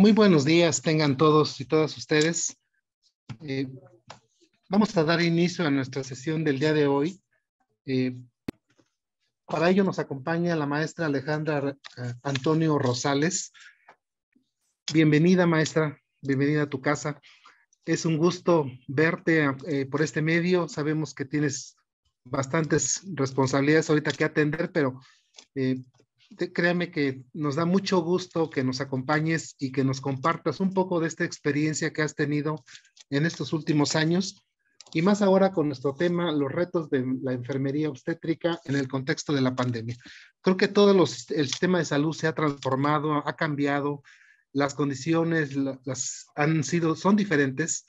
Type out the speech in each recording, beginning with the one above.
Muy buenos días tengan todos y todas ustedes. Eh, Vamos a dar inicio a nuestra sesión del día de hoy. Para ello nos acompaña la maestra Alejandra Antonio Rosales. Bienvenida, maestra, bienvenida a tu casa. Es un gusto verte por este medio. Sabemos que tienes bastantes responsabilidades ahorita que atender, pero créame que nos da mucho gusto que nos acompañes y que nos compartas un poco de esta experiencia que has tenido en estos últimos años y más ahora con nuestro tema, los retos de la enfermería obstétrica en el contexto de la pandemia. Creo que el sistema de salud se ha transformado, ha cambiado, las condiciones son diferentes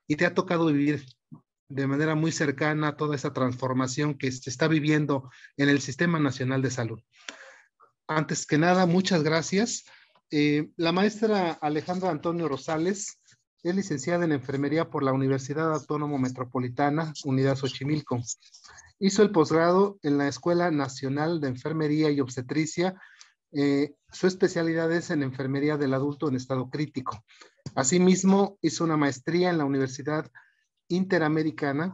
y te ha tocado vivir de manera muy cercana toda esa transformación que se está viviendo en el Sistema Nacional de Salud. Antes que nada, muchas gracias. La maestra Alejandra Antonio Rosales es licenciada en enfermería por la Universidad Autónoma Metropolitana, Unidad Xochimilco. Hizo el posgrado en la Escuela Nacional de Enfermería y Obstetricia. Su especialidad es en enfermería del adulto en estado crítico. Asimismo, hizo una maestría en la Universidad Interamericana.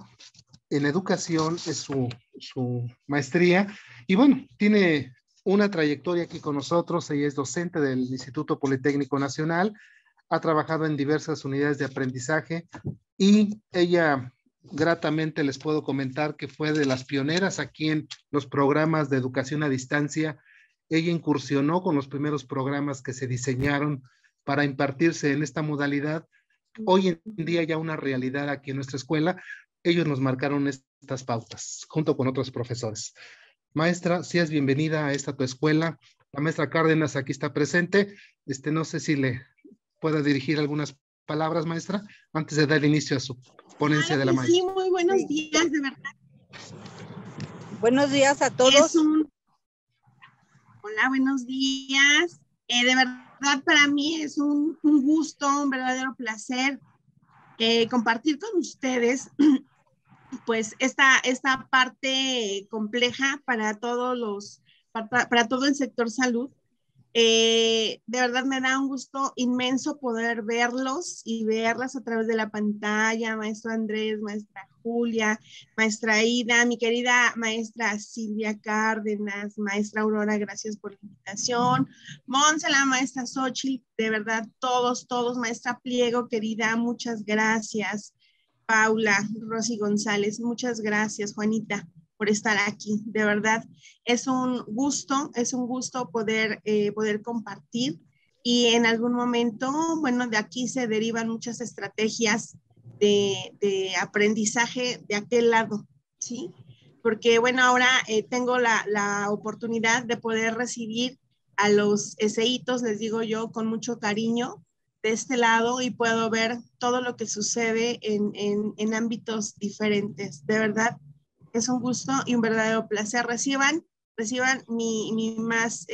En educación es su maestría. Y bueno, tiene una trayectoria aquí con nosotros. Ella es docente del Instituto Politécnico Nacional, ha trabajado en diversas unidades de aprendizaje y ella gratamente les puedo comentar que fue de las pioneras aquí en los programas de educación a distancia. Ella incursionó con los primeros programas que se diseñaron para impartirse en esta modalidad. Hoy en día ya una realidad aquí en nuestra escuela. Ellos nos marcaron estas pautas junto con otros profesores. Maestra, seas bienvenida a esta tu escuela. La maestra Cárdenas aquí está presente. No sé si le pueda dirigir algunas palabras, maestra, antes de dar inicio a su ponencia de la maestra. Sí, muy buenos días, de verdad. Buenos días a todos. Hola, buenos días. De verdad, para mí es un gusto, un verdadero placer compartir con ustedes pues esta parte compleja para todo el sector salud. De verdad me da un gusto inmenso poder verlos y verlas a través de la pantalla, maestro Andrés, maestra Julia, maestra Ida, mi querida maestra Silvia Cárdenas, maestra Aurora, gracias por la invitación, Monse, la maestra Xochitl, de verdad todos, maestra Pliego, querida, muchas gracias, Paula, Rosy González, muchas gracias, Juanita, por estar aquí. De verdad, es un gusto poder compartir y en algún momento, bueno, de aquí se derivan muchas estrategias de aprendizaje de aquel lado, ¿sí? Porque, bueno, ahora tengo la oportunidad de poder recibir a los eseitos, les digo yo, con mucho cariño de este lado y puedo ver todo lo que sucede en ámbitos diferentes. De verdad, es un gusto y un verdadero placer. Reciban mi más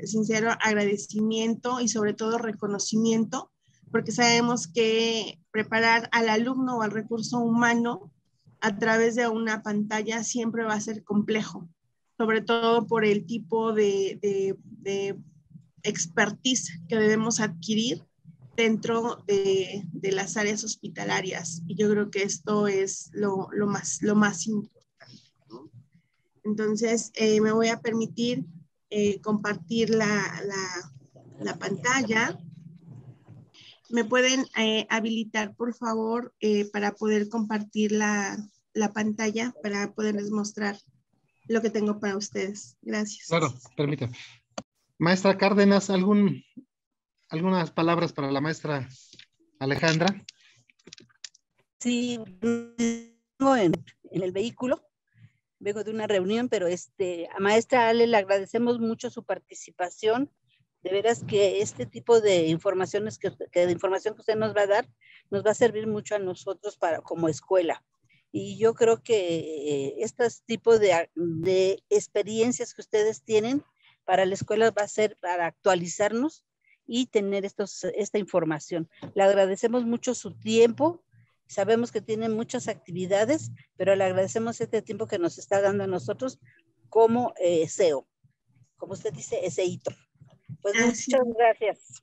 sincero agradecimiento y sobre todo reconocimiento, porque sabemos que preparar al alumno o al recurso humano a través de una pantalla siempre va a ser complejo, sobre todo por el tipo de expertise que debemos adquirir dentro de las áreas hospitalarias. Y yo creo que esto es lo más importante. Entonces, me voy a permitir compartir la pantalla. ¿Me pueden habilitar, por favor, para poder compartir la pantalla, para poderles mostrar lo que tengo para ustedes? Gracias. Claro, permítame. Maestra Cárdenas, ¿algunas palabras para la maestra Alejandra? Sí, vengo en el vehículo. Vengo de una reunión, pero a maestra Ale le agradecemos mucho su participación. De veras que este tipo de informaciones de información que usted nos va a dar, nos va a servir mucho a nosotros como escuela. Y yo creo que estos tipos de experiencias que ustedes tienen para la escuela va a ser para actualizarnos y tener esta información. Le agradecemos mucho su tiempo. Sabemos que tiene muchas actividades, pero le agradecemos este tiempo que nos está dando a nosotros como SEO, como usted dice, SEITO. Pues muchas gracias.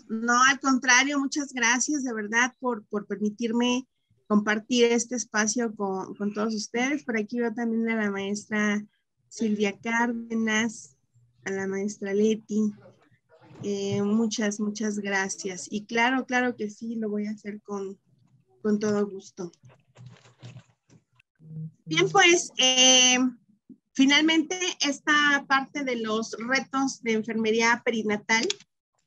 No, al contrario, muchas gracias de verdad por permitirme compartir este espacio con todos ustedes. Por aquí veo también a la maestra Silvia Cárdenas, a la maestra Leti. Muchas gracias. Y claro que sí, lo voy a hacer con todo gusto. Bien, pues finalmente esta parte de los retos de enfermería perinatal,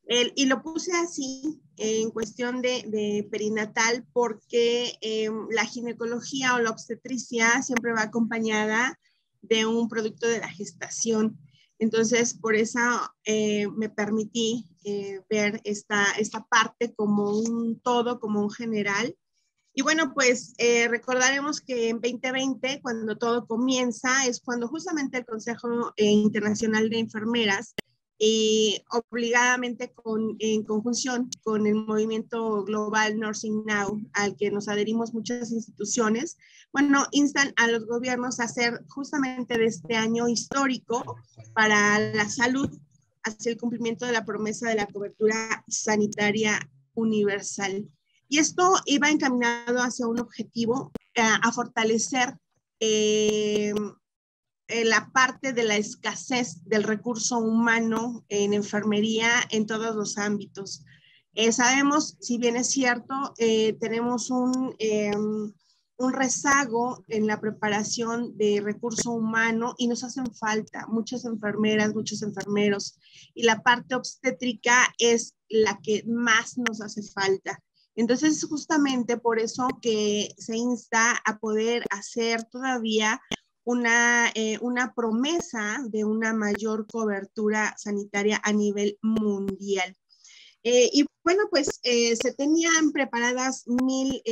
y lo puse así en cuestión de perinatal porque la ginecología o la obstetricia siempre va acompañada de un producto de la gestación. Entonces, por eso me permití ver esta parte como un todo, como un general. Y bueno, pues recordaremos que en 2020, cuando todo comienza, es cuando justamente el Consejo Internacional de Enfermeras, obligadamente en conjunción con el movimiento global Nursing Now, al que nos adherimos muchas instituciones, bueno, instan a los gobiernos a hacer justamente de este año histórico para la salud, hacia el cumplimiento de la promesa de la cobertura sanitaria universal. Y esto iba encaminado hacia un objetivo, a fortalecer la parte de la escasez del recurso humano en enfermería en todos los ámbitos. Sabemos, si bien es cierto, tenemos un rezago en la preparación de recurso humano y nos hacen falta muchas enfermeras, muchos enfermeros, y la parte obstétrica es la que más nos hace falta. Entonces, justamente por eso que se insta a poder hacer todavía una promesa de una mayor cobertura sanitaria a nivel mundial. Y bueno, pues se tenían preparadas 1000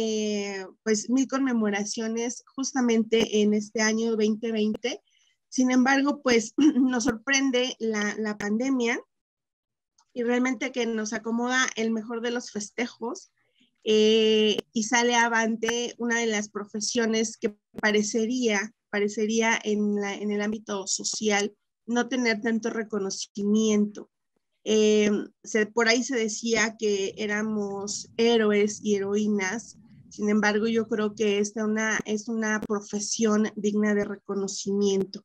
conmemoraciones justamente en este año 2020. Sin embargo, pues nos sorprende la pandemia y realmente que nos acomoda el mejor de los festejos. Y sale avante una de las profesiones que parecería en el ámbito social no tener tanto reconocimiento. Por ahí se decía que éramos héroes y heroínas. Sin embargo, yo creo que esta es una profesión digna de reconocimiento.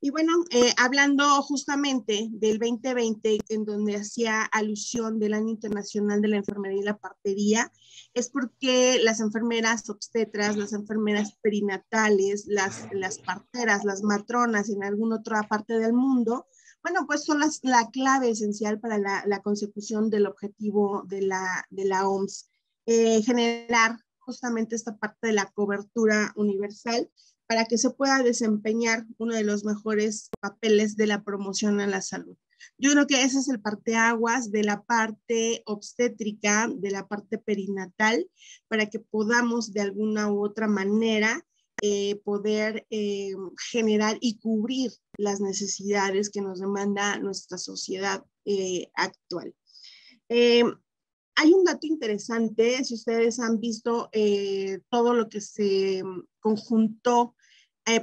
Y bueno, hablando justamente del 2020, en donde hacía alusión del Año Internacional de la Enfermería y la Partería, es porque las enfermeras obstetras, las enfermeras perinatales, las parteras, las matronas en alguna otra parte del mundo, bueno, pues son la clave esencial para la consecución del objetivo de la OMS, generar justamente esta parte de la cobertura universal para que se pueda desempeñar uno de los mejores papeles de la promoción a la salud. Yo creo que ese es el parteaguas de la parte obstétrica, de la parte perinatal, para que podamos de alguna u otra manera poder generar y cubrir las necesidades que nos demanda nuestra sociedad actual. Hay un dato interesante, si ustedes han visto todo lo que se conjuntó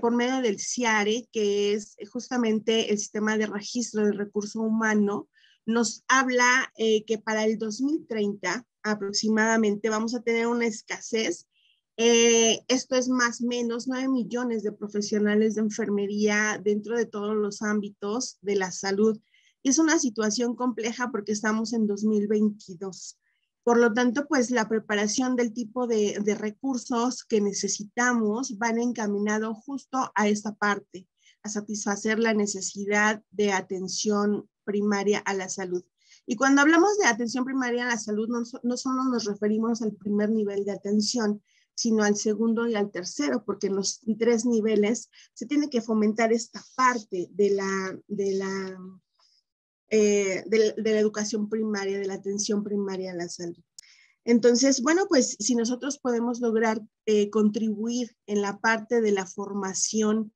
por medio del CIARE, que es justamente el sistema de registro del recurso humano, nos habla que para el 2030 aproximadamente vamos a tener una escasez. Esto es más o menos 9 millones de profesionales de enfermería dentro de todos los ámbitos de la salud. Y es una situación compleja porque estamos en 2022. Por lo tanto, pues la preparación del tipo de recursos que necesitamos van encaminado justo a esta parte, a satisfacer la necesidad de atención primaria a la salud. Y cuando hablamos de atención primaria a la salud, no solo nos referimos al primer nivel de atención, sino al segundo y al tercero, porque en los 3 niveles se tiene que fomentar esta parte de la educación primaria, de la atención primaria a la salud. Entonces, bueno, pues si nosotros podemos lograr contribuir en la parte de la formación,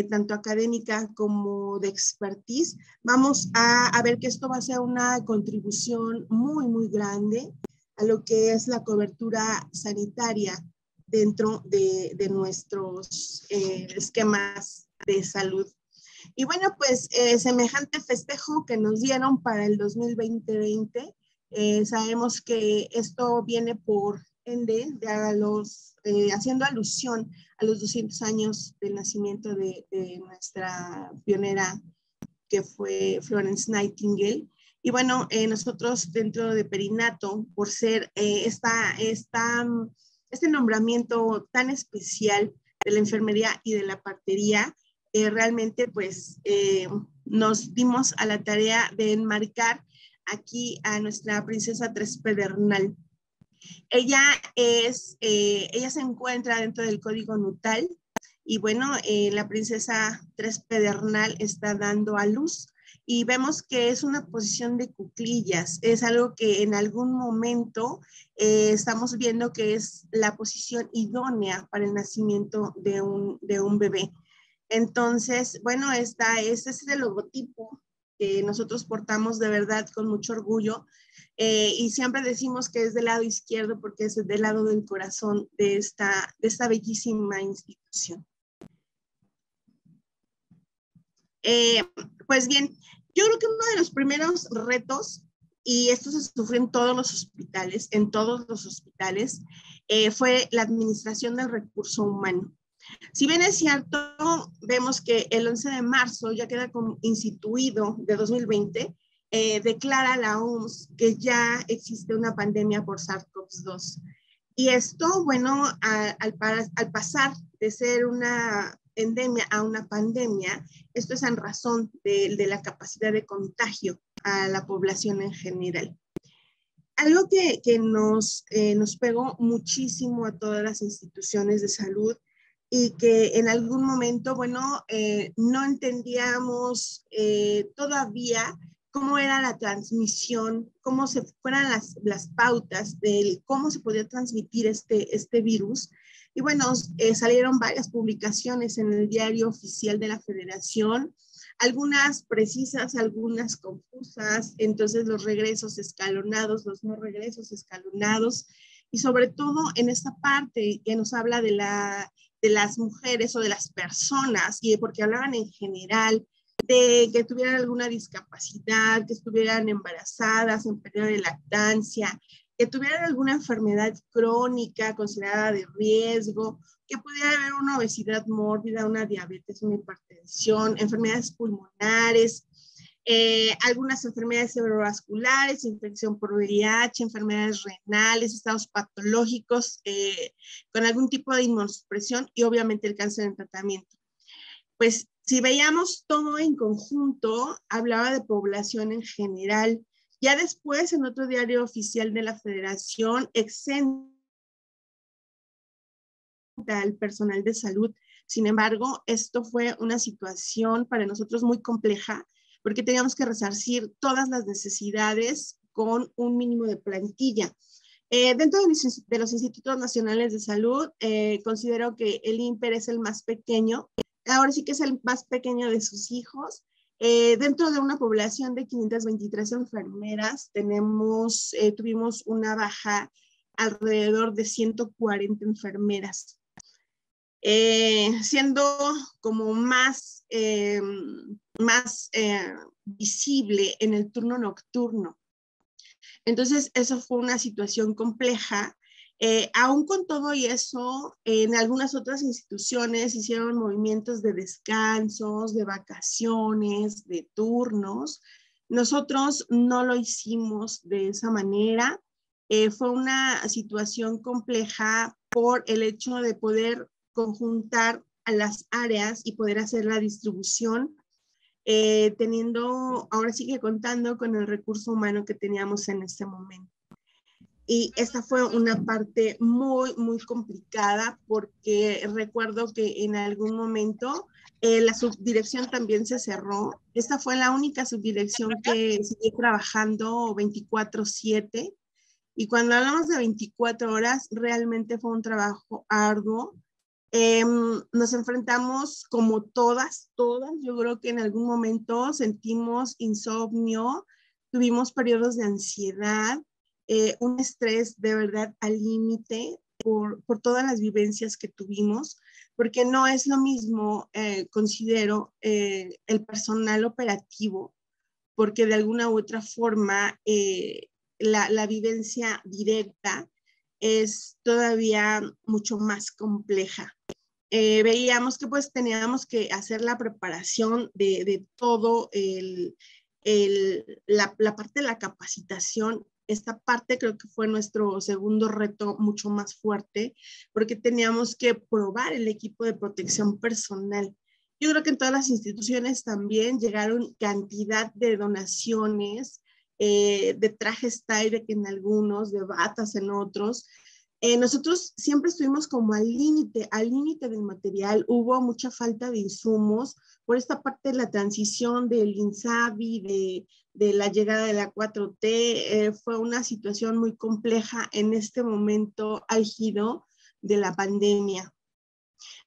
tanto académica como de expertise, vamos a ver que esto va a ser una contribución muy, muy grande a lo que es la cobertura sanitaria dentro de nuestros esquemas de salud. Y bueno, pues semejante festejo que nos dieron para el 2020, Sabemos que esto viene por ende haciendo alusión a los 200 años del nacimiento de nuestra pionera, que fue Florence Nightingale. Y bueno, nosotros dentro de Perinato, por ser este nombramiento tan especial de la enfermería y de la partería, realmente pues nos dimos a la tarea de enmarcar aquí a nuestra princesa Tres Pedernal. Ella se encuentra dentro del código nutal y bueno, la princesa Tres Pedernal está dando a luz y vemos que es una posición de cuclillas, es algo que en algún momento estamos viendo que es la posición idónea para el nacimiento de un bebé. Entonces, bueno, este es el logotipo que nosotros portamos de verdad con mucho orgullo y siempre decimos que es del lado izquierdo porque es del lado del corazón de esta bellísima institución. Pues bien, yo creo que uno de los primeros retos, y esto se sufre en todos los hospitales, fue la administración del recurso humano. Si bien es cierto, vemos que el 11 de marzo ya queda como instituido de 2020, declara la OMS que ya existe una pandemia por SARS-CoV-2. Y esto, bueno, al pasar de ser una endemia a una pandemia, esto es en razón de la capacidad de contagio a la población en general. Algo que nos pegó muchísimo a todas las instituciones de salud y que en algún momento, bueno, no entendíamos todavía cómo era la transmisión, cómo fueran las pautas de cómo se podía transmitir este virus. Y bueno, salieron varias publicaciones en el diario oficial de la Federación, algunas precisas, algunas confusas, entonces los regresos escalonados, los no regresos escalonados, y sobre todo en esta parte que nos habla de las mujeres o de las personas, y porque hablaban en general de que tuvieran alguna discapacidad, que estuvieran embarazadas en periodo de lactancia, que tuvieran alguna enfermedad crónica considerada de riesgo, que pudiera haber una obesidad mórbida, una diabetes, una hipertensión, enfermedades pulmonares, algunas enfermedades cerebrovasculares, infección por VIH, enfermedades renales, estados patológicos con algún tipo de inmunosupresión y obviamente el cáncer en tratamiento. Pues si veíamos todo en conjunto, hablaba de población en general. Ya después, en otro diario oficial de la Federación, exenta al personal de salud. Sin embargo, esto fue una situación para nosotros muy compleja porque teníamos que resarcir todas las necesidades con un mínimo de plantilla. Dentro de los institutos nacionales de salud, considero que el INPER es el más pequeño. Ahora sí que es el más pequeño de sus hijos. Dentro de una población de 523 enfermeras, tuvimos una baja alrededor de 140 enfermeras, siendo como más visible en el turno nocturno. Entonces, eso fue una situación compleja. Aún con todo y eso, en algunas otras instituciones hicieron movimientos de descansos, de vacaciones, de turnos. Nosotros no lo hicimos de esa manera. Fue una situación compleja por el hecho de poder conjuntar a las áreas y poder hacer la distribución, ahora sigue contando con el recurso humano que teníamos en este momento. Y esta fue una parte muy, muy complicada porque recuerdo que en algún momento la subdirección también se cerró. Esta fue la única subdirección que siguió trabajando 24/7. Y cuando hablamos de 24 horas, realmente fue un trabajo arduo. Nos enfrentamos como todas, yo creo que en algún momento sentimos insomnio, tuvimos periodos de ansiedad, un estrés de verdad al límite por todas las vivencias que tuvimos, porque no es lo mismo, considero, el personal operativo, porque de alguna u otra forma la vivencia directa es todavía mucho más compleja. Veíamos que pues teníamos que hacer la preparación de todo la parte de la capacitación. Esta parte creo que fue nuestro segundo reto mucho más fuerte, porque teníamos que probar el equipo de protección personal. Yo creo que en todas las instituciones también llegaron cantidad de donaciones, de trajes Tyvek en algunos, de batas en otros. Nosotros siempre estuvimos como al límite del material. Hubo mucha falta de insumos por esta parte de la transición del INSABI, de la llegada de la 4T. Fue una situación muy compleja en este momento álgido de la pandemia.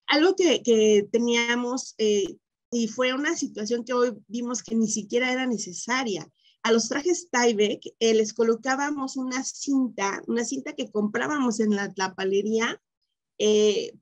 Algo que teníamos, y fue una situación que hoy vimos que ni siquiera era necesaria. A los trajes Tyvek les colocábamos una cinta que comprábamos en la palería,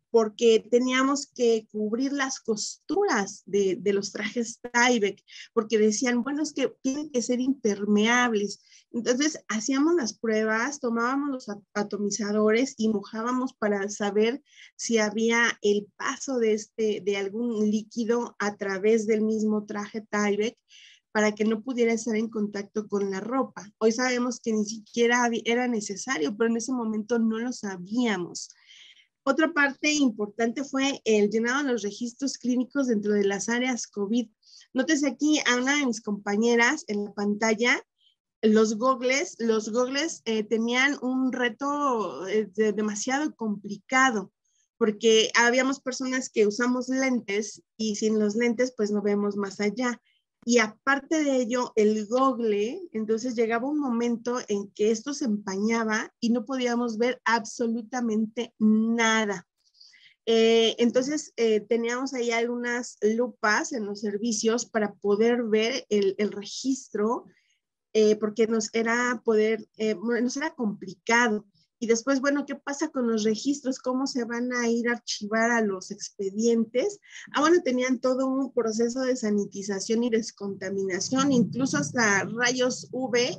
porque teníamos que cubrir las costuras de los trajes Tyvek, porque decían, bueno, es que tienen que ser impermeables. Entonces hacíamos las pruebas, tomábamos los atomizadores y mojábamos para saber si había el paso de algún líquido a través del mismo traje Tyvek, para que no pudiera estar en contacto con la ropa. Hoy sabemos que ni siquiera era necesario, pero en ese momento no lo sabíamos. Otra parte importante fue el llenado de los registros clínicos dentro de las áreas COVID. Nótese aquí a una de mis compañeras en la pantalla, los gogles tenían un reto demasiado complicado, porque habíamos personas que usamos lentes y sin los lentes pues no vemos más allá. Y aparte de ello, el gogle, entonces llegaba un momento en que esto se empañaba y no podíamos ver absolutamente nada. Entonces teníamos ahí algunas lupas en los servicios para poder ver el registro, porque nos era complicado. Y después, bueno, ¿qué pasa con los registros? ¿Cómo se van a ir a archivar a los expedientes? Bueno, tenían todo un proceso de sanitización y descontaminación, incluso hasta rayos UV,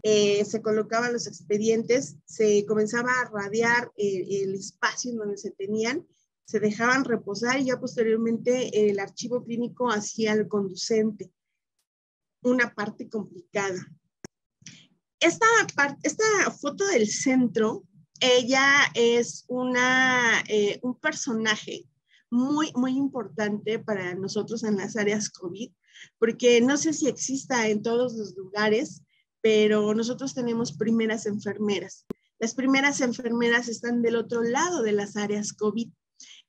se colocaban los expedientes, se comenzaba a radiar el espacio en donde se tenían, se dejaban reposar y ya posteriormente el archivo clínico hacía el conducente. Una parte complicada. Esta foto del centro, ella es un personaje muy, muy importante para nosotros en las áreas COVID, porque no sé si exista en todos los lugares, pero nosotros tenemos primeras enfermeras. Las primeras enfermeras están del otro lado de las áreas COVID.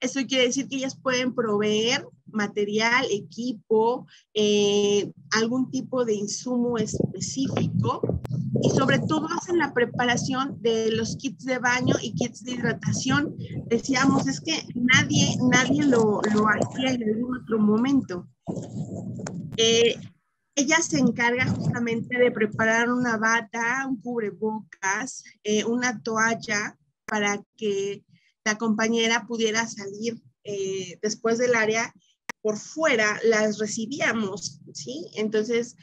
Esto quiere decir que ellas pueden proveer material, equipo, algún tipo de insumo específico, y sobre todo hacen la preparación de los kits de baño y kits de hidratación. Decíamos, es que nadie lo hacía en algún otro momento. Ella se encarga justamente de preparar una bata, un cubrebocas, una toalla para que la compañera pudiera salir después del área. Por fuera las recibíamos, ¿sí? Entonces,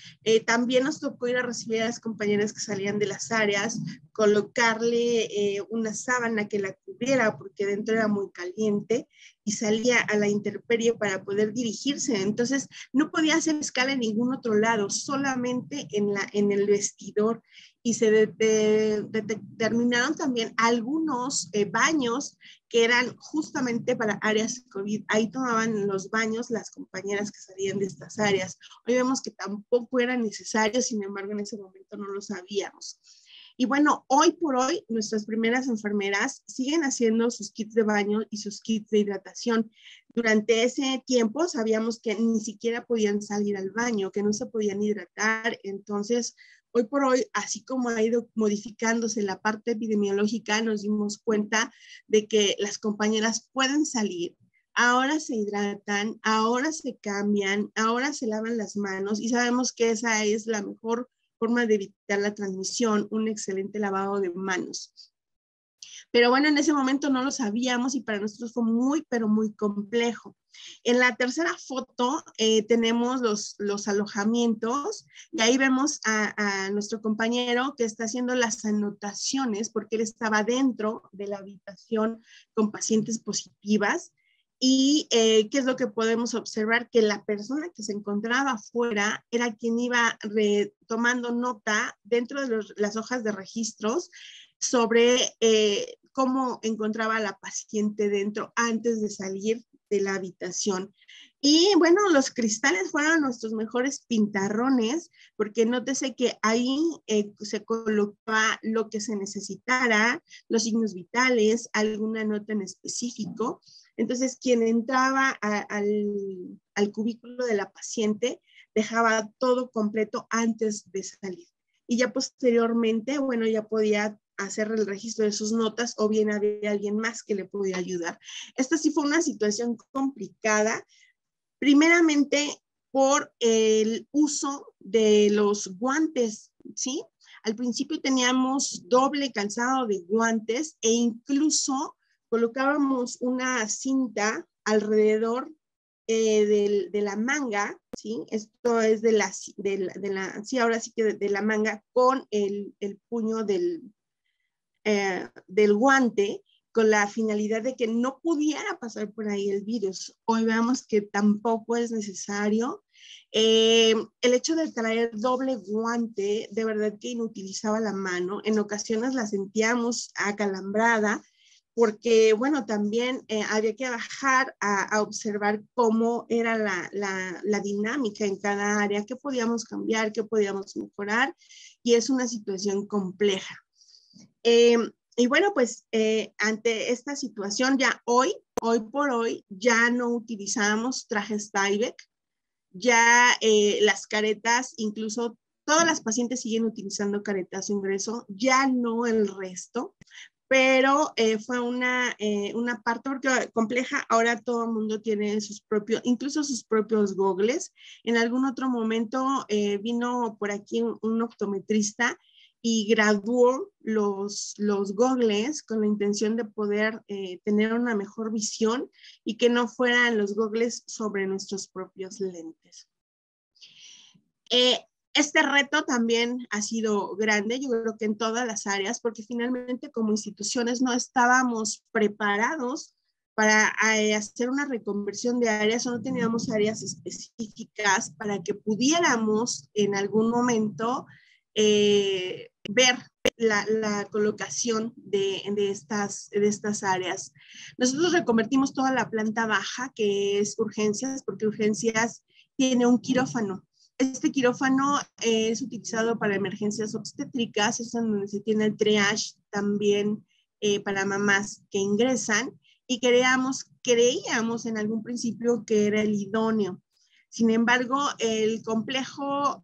también nos tocó ir a recibir a las compañeras que salían de las áreas, colocarle una sábana que la cubriera porque dentro era muy caliente y salía a la intemperie para poder dirigirse. Entonces, no podía hacer escala en ningún otro lado, solamente en el vestidor. Y se determinaron también algunos baños que eran justamente para áreas COVID. Ahí tomaban los baños las compañeras que salían de estas áreas. Hoy vemos que tampoco era necesario, sin embargo, en ese momento no lo sabíamos. Y bueno, hoy por hoy, nuestras primeras enfermeras siguen haciendo sus kits de baño y sus kits de hidratación. Durante ese tiempo sabíamos que ni siquiera podían salir al baño, que no se podían hidratar. Entonces, hoy por hoy, así como ha ido modificándose la parte epidemiológica, nos dimos cuenta de que las compañeras pueden salir, ahora se hidratan, ahora se cambian, ahora se lavan las manos y sabemos que esa es la mejor forma de evitar la transmisión, un excelente lavado de manos. Pero bueno, en ese momento no lo sabíamos y para nosotros fue muy, pero muy complejo. En la tercera foto tenemos los alojamientos y ahí vemos a nuestro compañero que está haciendo las anotaciones porque él estaba dentro de la habitación con pacientes positivas. Y ¿qué es lo que podemos observar? Que la persona que se encontraba afuera era quien iba tomando nota dentro de las hojas de registros sobre cómo encontraba a la paciente dentro antes de salir de la habitación. Y bueno, los cristales fueron nuestros mejores pintarrones, porque nótese que ahí se colocaba lo que se necesitara, los signos vitales, alguna nota en específico. Entonces, quien entraba al cubículo de la paciente dejaba todo completo antes de salir. Y ya posteriormente, bueno, ya podía hacer el registro de sus notas o bien había alguien más que le podía ayudar. Esta sí fue una situación complicada, primeramente por el uso de los guantes, ¿sí? Al principio teníamos doble calzado de guantes e incluso colocábamos una cinta alrededor de la manga, ¿sí? Esto es sí, ahora sí que de la manga con el puño del guante, con la finalidad de que no pudiera pasar por ahí el virus. Hoy vemos que tampoco es necesario. El hecho de traer doble guante, de verdad que inutilizaba la mano. En ocasiones la sentíamos acalambrada, porque, bueno, también había que bajar a observar cómo era la dinámica en cada área, qué podíamos cambiar, qué podíamos mejorar, y es una situación compleja. Y bueno, pues ante esta situación ya hoy por hoy, ya no utilizamos trajes Tyvek, ya las caretas, incluso todas las pacientes siguen utilizando caretas de ingreso, ya no el resto, pero fue una parte compleja. Ahora todo el mundo tiene incluso sus propios gogles. En algún otro momento vino por aquí un optometrista y graduó los gogles con la intención de poder tener una mejor visión y que no fueran los gogles sobre nuestros propios lentes. Este reto también ha sido grande, yo creo que en todas las áreas, porque finalmente como instituciones no estábamos preparados para hacer una reconversión de áreas o no teníamos áreas específicas para que pudiéramos en algún momento ver la colocación de estas áreas. Nosotros reconvertimos toda la planta baja, que es urgencias, porque urgencias tiene un quirófano. Este quirófano es utilizado para emergencias obstétricas, es donde se tiene el triage también para mamás que ingresan, y creíamos en algún principio que era el idóneo. Sin embargo, el complejo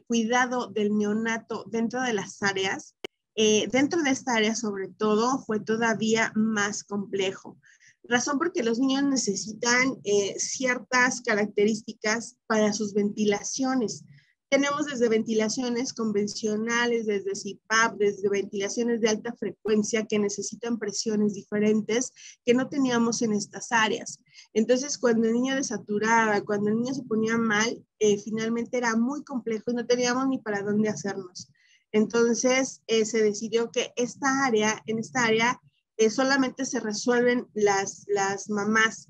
cuidado del neonato dentro de las áreas, dentro de esta área sobre todo, fue todavía más complejo. Razón porque los niños necesitan ciertas características para sus ventilaciones. Tenemos desde ventilaciones convencionales, desde CPAP, desde ventilaciones de alta frecuencia que necesitan presiones diferentes que no teníamos en estas áreas. Entonces, cuando el niño desaturaba, cuando el niño se ponía mal, finalmente era muy complejo y no teníamos ni para dónde hacernos. Entonces, se decidió que en esta área, solamente se resuelven las mamás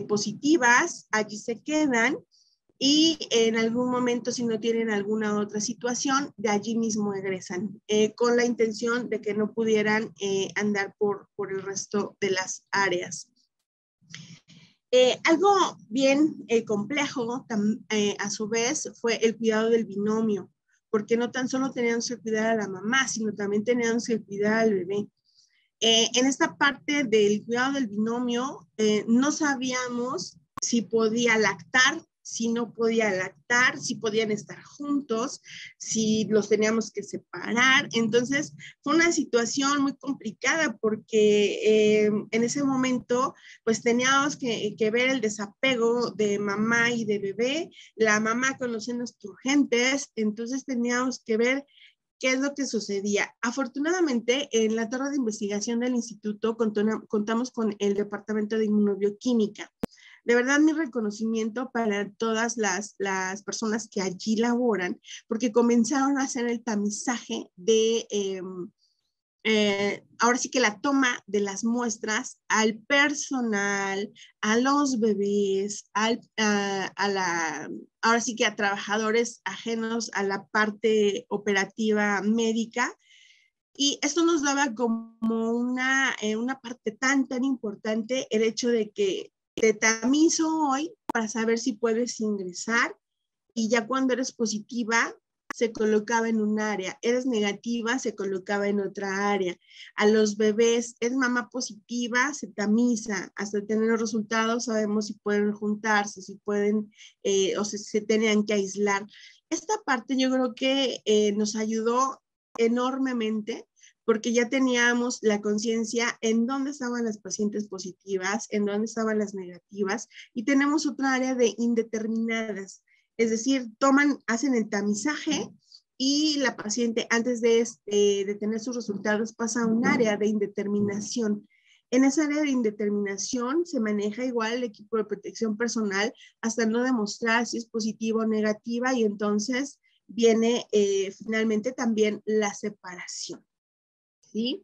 positivas, allí se quedan y en algún momento si no tienen alguna otra situación, de allí mismo egresan, con la intención de que no pudieran andar por el resto de las áreas. Algo bien complejo a su vez fue el cuidado del binomio, porque no tan solo teníamos que cuidar a la mamá, sino también teníamos que cuidar al bebé. En esta parte del cuidado del binomio, no sabíamos si podía lactar, si no podía lactar, si podían estar juntos, si los teníamos que separar. Entonces, fue una situación muy complicada porque en ese momento, pues teníamos que ver el desapego de mamá y de bebé, la mamá con los senos turgentes, entonces teníamos que ver ¿qué es lo que sucedía? Afortunadamente, en la torre de investigación del instituto contamos con el departamento de inmunobioquímica. De verdad, mi reconocimiento para todas las personas que allí laboran, porque comenzaron a hacer el tamizaje de, ahora sí que la toma de las muestras al personal, a los bebés, ahora sí que a trabajadores ajenos a la parte operativa médica. Y esto nos daba como una parte tan importante el hecho de que te tamizo hoy para saber si puedes ingresar, y ya cuando eres positiva se colocaba en un área, eres negativa, se colocaba en otra área. A los bebés, es mamá positiva, se tamiza, hasta tener los resultados sabemos si pueden juntarse, si pueden o se tenían que aislar. Esta parte yo creo que nos ayudó enormemente, porque ya teníamos la conciencia en dónde estaban las pacientes positivas, en dónde estaban las negativas, y tenemos otra área de indeterminadas, es decir, hacen el tamizaje y la paciente antes de tener sus resultados pasa a un área de indeterminación. En esa área de indeterminación se maneja igual el equipo de protección personal hasta no demostrar si es positiva o negativa, y entonces viene finalmente también la separación. ¿Sí?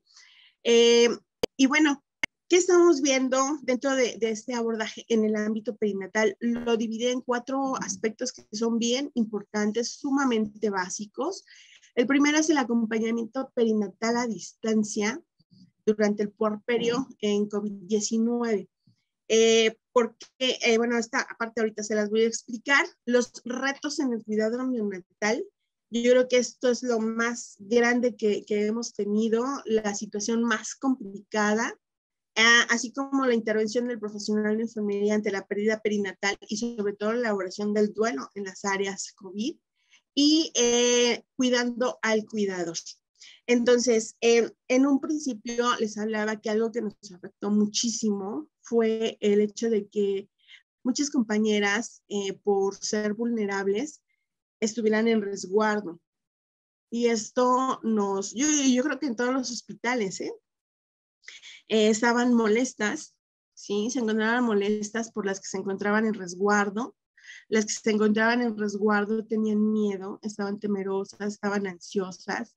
Y bueno, ¿qué estamos viendo dentro de este abordaje en el ámbito perinatal? Lo divide en 4 aspectos que son bien importantes, sumamente básicos. El primero es el acompañamiento perinatal a distancia durante el puerperio en COVID-19. Porque, bueno, esta parte ahorita se las voy a explicar. Los retos en el cuidado neonatal. Yo creo que esto es lo más grande que hemos tenido, la situación más complicada, así como la intervención del profesional de enfermería ante la pérdida perinatal y sobre todo la elaboración del duelo en las áreas COVID y cuidando al cuidador. Entonces, en un principio les hablaba que algo que nos afectó muchísimo fue el hecho de que muchas compañeras, por ser vulnerables, estuvieran en resguardo. Y esto yo creo que en todos los hospitales, estaban molestas, ¿sí? Se encontraban molestas por las que se encontraban en resguardo. Las que se encontraban en resguardo tenían miedo, estaban temerosas, estaban ansiosas.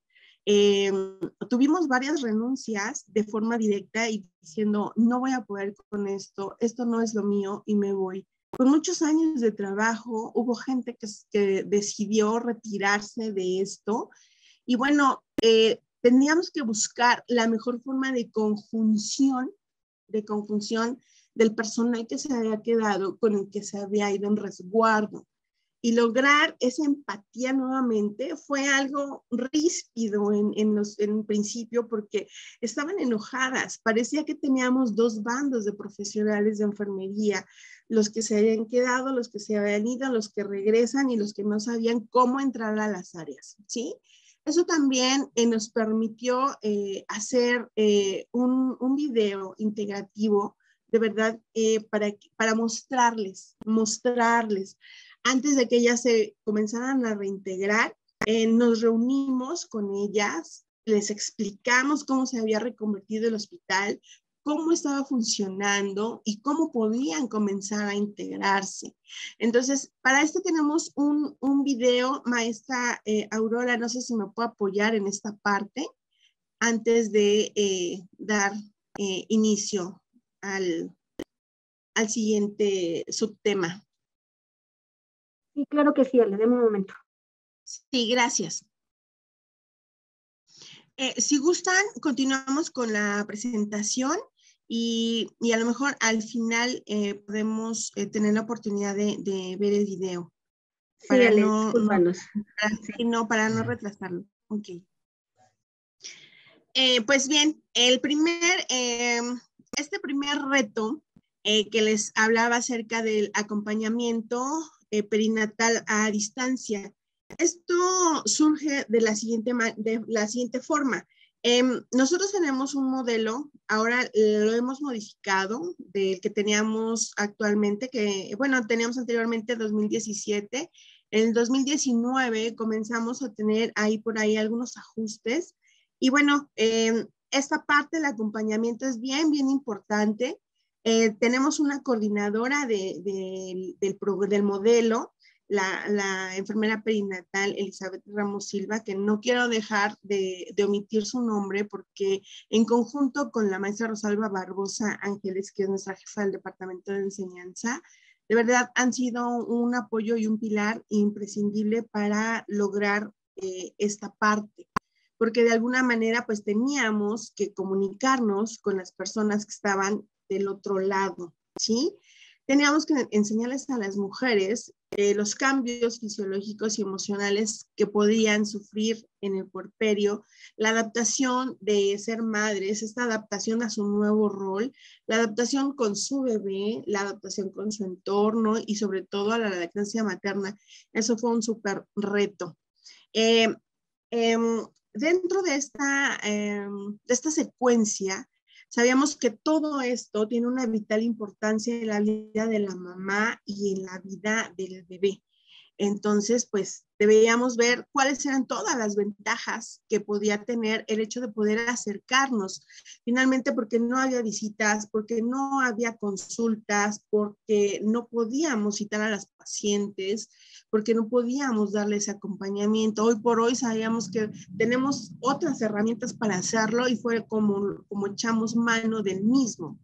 Tuvimos varias renuncias de forma directa y diciendo, no voy a poder con esto no es lo mío y me voy. Con muchos años de trabajo, hubo gente que decidió retirarse de esto. Y bueno, teníamos que buscar la mejor forma de conjunción del personal que se había quedado con el que se había ido en resguardo. Y lograr esa empatía nuevamente fue algo ríspido en principio, porque estaban enojadas. Parecía que teníamos 2 bandos de profesionales de enfermería, los que se habían quedado, los que se habían ido, los que regresan y los que no sabían cómo entrar a las áreas, ¿sí? Eso también nos permitió hacer un video integrativo, de verdad, para mostrarles, antes de que ellas se comenzaran a reintegrar, nos reunimos con ellas, les explicamos cómo se había reconvertido el hospital, cómo estaba funcionando y cómo podían comenzar a integrarse. Entonces, para esto tenemos un video, maestra Aurora, no sé si me puede apoyar en esta parte antes de dar inicio al siguiente subtema. Sí, claro que sí, Ale, deme un momento. Sí, gracias. Si gustan, continuamos con la presentación y a lo mejor al final podemos tener la oportunidad de ver el video. Sí, Para Ale, para no retrasarlo. Ok. Pues bien, este primer reto que les hablaba acerca del acompañamiento perinatal a distancia. Esto surge de la siguiente forma. Nosotros tenemos un modelo, ahora lo hemos modificado del que teníamos actualmente, teníamos anteriormente 2017, En el 2019 comenzamos a tener ahí por ahí algunos ajustes y bueno, esta parte del acompañamiento es bien importante. Tenemos una coordinadora del modelo, la enfermera perinatal Elizabeth Ramos Silva, que no quiero dejar de omitir su nombre porque en conjunto con la maestra Rosalba Barbosa Ángeles, que es nuestra jefa del departamento de enseñanza, de verdad han sido un apoyo y un pilar imprescindible para lograr esta parte, porque de alguna manera pues teníamos que comunicarnos con las personas que estaban del otro lado, ¿sí? Teníamos que enseñarles a las mujeres los cambios fisiológicos y emocionales que podían sufrir en el puerperio, la adaptación de ser madres, esta adaptación a su nuevo rol, la adaptación con su bebé, la adaptación con su entorno y sobre todo a la lactancia materna. Eso fue un súper reto. Dentro de esta secuencia, sabíamos que todo esto tiene una vital importancia en la vida de la mamá y en la vida del bebé. Entonces, pues debíamos ver cuáles eran todas las ventajas que podía tener el hecho de poder acercarnos. Finalmente, porque no había visitas, porque no había consultas, porque no podíamos citar a las pacientes, porque no podíamos darles acompañamiento. Hoy por hoy sabíamos que tenemos otras herramientas para hacerlo y fue como echamos mano del mismo.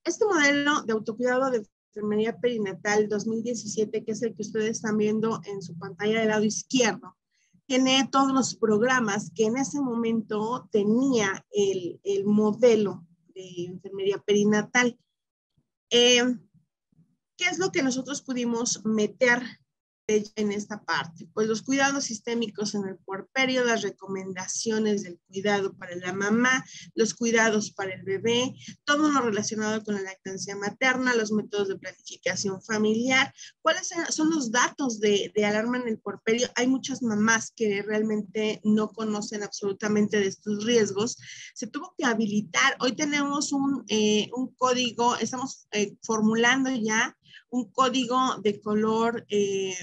Este modelo de autocuidado de enfermería perinatal 2017, que es el que ustedes están viendo en su pantalla del lado izquierdo, tiene todos los programas que en ese momento tenía el modelo de enfermería perinatal. ¿Qué es lo que nosotros pudimos meter en esta parte? Pues los cuidados sistémicos en el puerperio, las recomendaciones del cuidado para la mamá, los cuidados para el bebé, todo lo relacionado con la lactancia materna, los métodos de planificación familiar. ¿Cuáles son los datos de alarma en el puerperio? Hay muchas mamás que realmente no conocen absolutamente de estos riesgos. Se tuvo que habilitar. Hoy tenemos un código, estamos formulando ya un código de color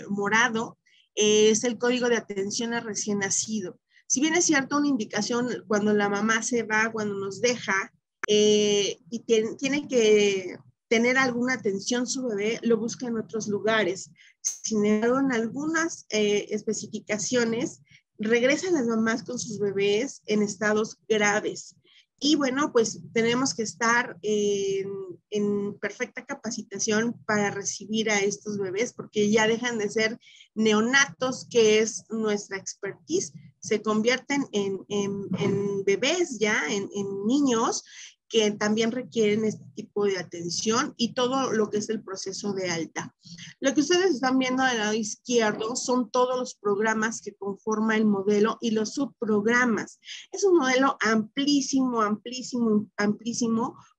morado, es el código de atención al recién nacido. Si bien es cierto, una indicación cuando la mamá se va, cuando nos deja, y tiene que tener alguna atención su bebé, lo busca en otros lugares. Sin embargo, en algunas especificaciones, regresan las mamás con sus bebés en estados graves. Y bueno, pues tenemos que estar en perfecta capacitación para recibir a estos bebés, porque ya dejan de ser neonatos, que es nuestra expertise, se convierten en bebés ya, en niños que también requieren este tipo de atención y todo lo que es el proceso de alta. Lo que ustedes están viendo del lado izquierdo son todos los programas que conforman el modelo y los subprogramas. Es un modelo amplísimo,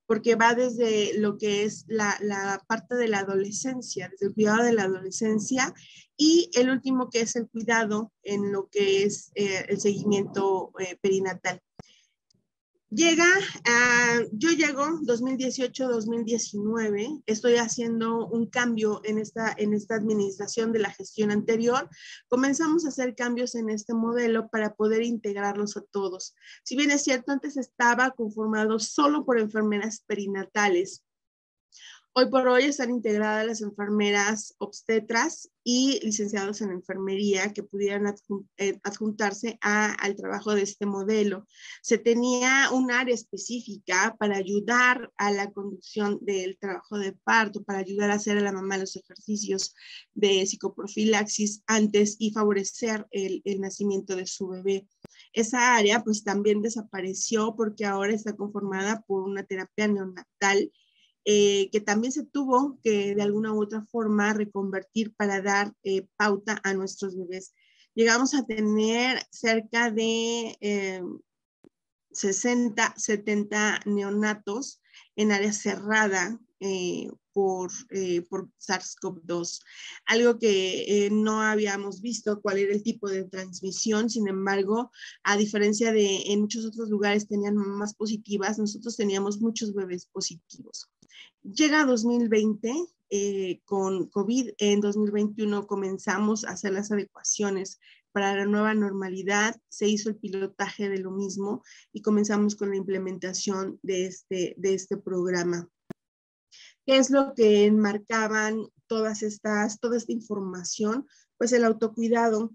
porque va desde lo que es la parte de la adolescencia, desde el cuidado de la adolescencia, y el último que es el cuidado en lo que es el seguimiento perinatal. Yo llego 2018-2019, estoy haciendo un cambio en esta administración de la gestión anterior. Comenzamos a hacer cambios en este modelo para poder integrarlos a todos. Si bien es cierto, antes estaba conformado solo por enfermeras perinatales. Hoy por hoy están integradas las enfermeras obstetras y licenciados en enfermería que pudieran adjuntarse al trabajo de este modelo. Se tenía un área específica para ayudar a la conducción del trabajo de parto, para ayudar a hacer a la mamá los ejercicios de psicoprofilaxis antes y favorecer el nacimiento de su bebé. Esa área pues también desapareció porque ahora está conformada por una terapia neonatal que también se tuvo que de alguna u otra forma reconvertir para dar pauta a nuestros bebés. Llegamos a tener cerca de 60, 70 neonatos en área cerrada por SARS-CoV-2, algo que no habíamos visto cuál era el tipo de transmisión. Sin embargo, a diferencia de en muchos otros lugares tenían mamás positivas, nosotros teníamos muchos bebés positivos. Llega 2020 con COVID en 2021 comenzamos a hacer las adecuaciones para la nueva normalidad, se hizo el pilotaje de lo mismo y comenzamos con la implementación de este programa. ¿Qué es lo que enmarcaban toda esta información? Pues el autocuidado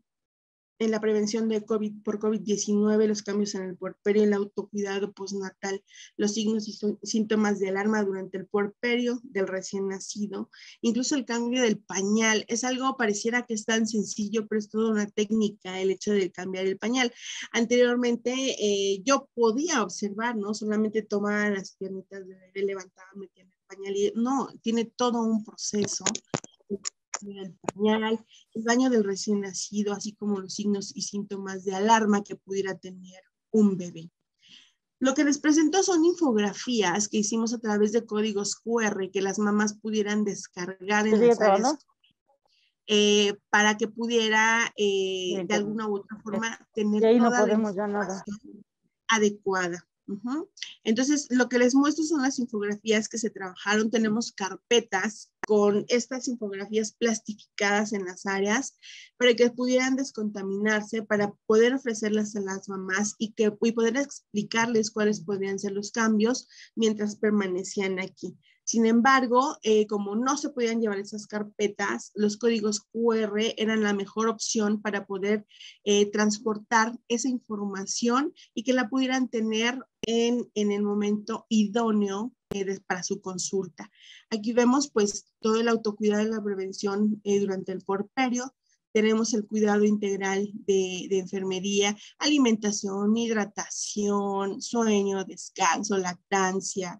en la prevención de COVID por COVID-19, los cambios en el puerperio, el autocuidado postnatal, los signos y síntomas de alarma durante el puerperio del recién nacido, incluso el cambio del pañal. Es algo pareciera que es tan sencillo, pero es toda una técnica el hecho de cambiar el pañal. Anteriormente yo podía observar, ¿no? Solamente tomaba las piernitas de bebé, levantaba, metía en el pañal y no, tiene todo un proceso. El pañal, el baño del recién nacido, así como los signos y síntomas de alarma que pudiera tener un bebé. Lo que les presento son infografías que hicimos a través de códigos QR que las mamás pudieran descargar en las áreas para que pudiera de alguna u otra forma tener toda la información adecuada. Entonces, lo que les muestro son las infografías que se trabajaron. Tenemos carpetas con estas infografías plastificadas en las áreas para que pudieran descontaminarse, para poder ofrecerlas a las mamás y poder explicarles cuáles podrían ser los cambios mientras permanecían aquí. Sin embargo, como no se podían llevar esas carpetas, los códigos QR eran la mejor opción para poder transportar esa información y que la pudieran tener en el momento idóneo para su consulta. Aquí vemos pues todo el autocuidado y la prevención durante el puerperio. Tenemos el cuidado integral de enfermería, alimentación, hidratación, sueño, descanso, lactancia.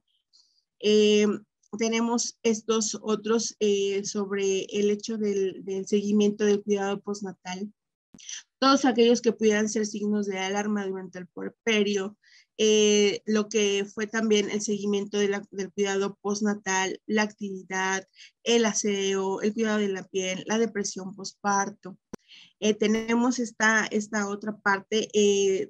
Tenemos estos otros sobre el hecho del seguimiento del cuidado postnatal. Todos aquellos que pudieran ser signos de alarma durante el puerperio, lo que fue también el seguimiento del cuidado postnatal, la actividad, el aseo, el cuidado de la piel, la depresión postparto. Tenemos esta otra parte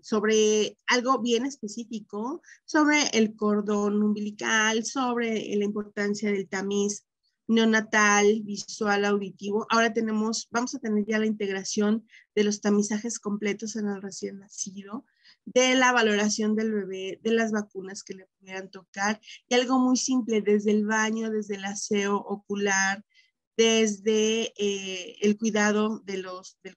sobre algo bien específico, sobre el cordón umbilical, sobre la importancia del tamiz neonatal, visual, auditivo. Ahora vamos a tener ya la integración de los tamizajes completos en el recién nacido, de la valoración del bebé, de las vacunas que le pudieran tocar, y algo muy simple, desde el baño, desde el aseo ocular, desde el cuidado del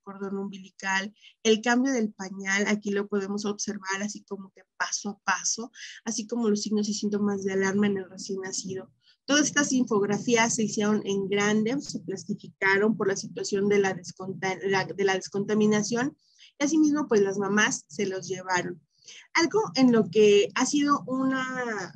cordón umbilical, el cambio del pañal, aquí lo podemos observar así como que paso a paso, así como los signos y síntomas de alarma en el recién nacido. Todas estas infografías se hicieron en grande, se plastificaron por la situación de la descontaminación y asimismo pues las mamás se los llevaron. Algo en lo que ha sido una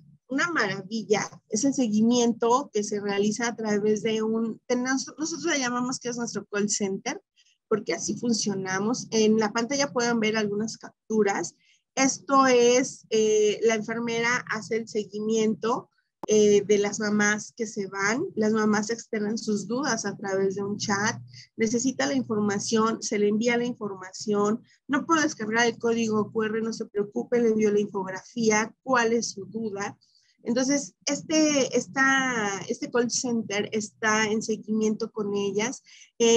maravilla es el seguimiento que se realiza a través de nosotros le llamamos que es nuestro call center, porque así funcionamos. En la pantalla pueden ver algunas capturas. Esto es, la enfermera hace el seguimiento de las mamás que se van. Las mamás externan sus dudas a través de un chat. Necesita la información, se le envía la información. No puedo descargar el código QR, no se preocupe, le envío la infografía, cuál es su duda. Entonces, este call center está en seguimiento con ellas.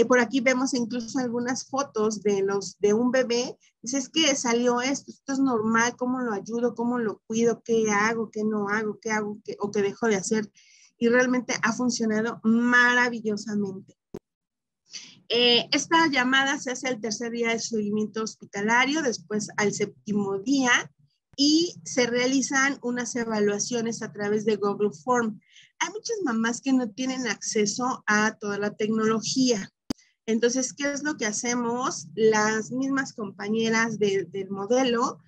Por aquí vemos incluso algunas fotos de un bebé. Dice, es que salió esto es normal, ¿cómo lo ayudo? ¿Cómo lo cuido? ¿Qué hago? ¿Qué no hago? ¿Qué hago? ¿O qué dejo de hacer? Y realmente ha funcionado maravillosamente. Esta llamada se hace al tercer día de seguimiento hospitalario, después al séptimo día, y se realizan unas evaluaciones a través de Google Form. Hay muchas mamás que no tienen acceso a toda la tecnología. Entonces, ¿qué es lo que hacemos? Las mismas compañeras del modelo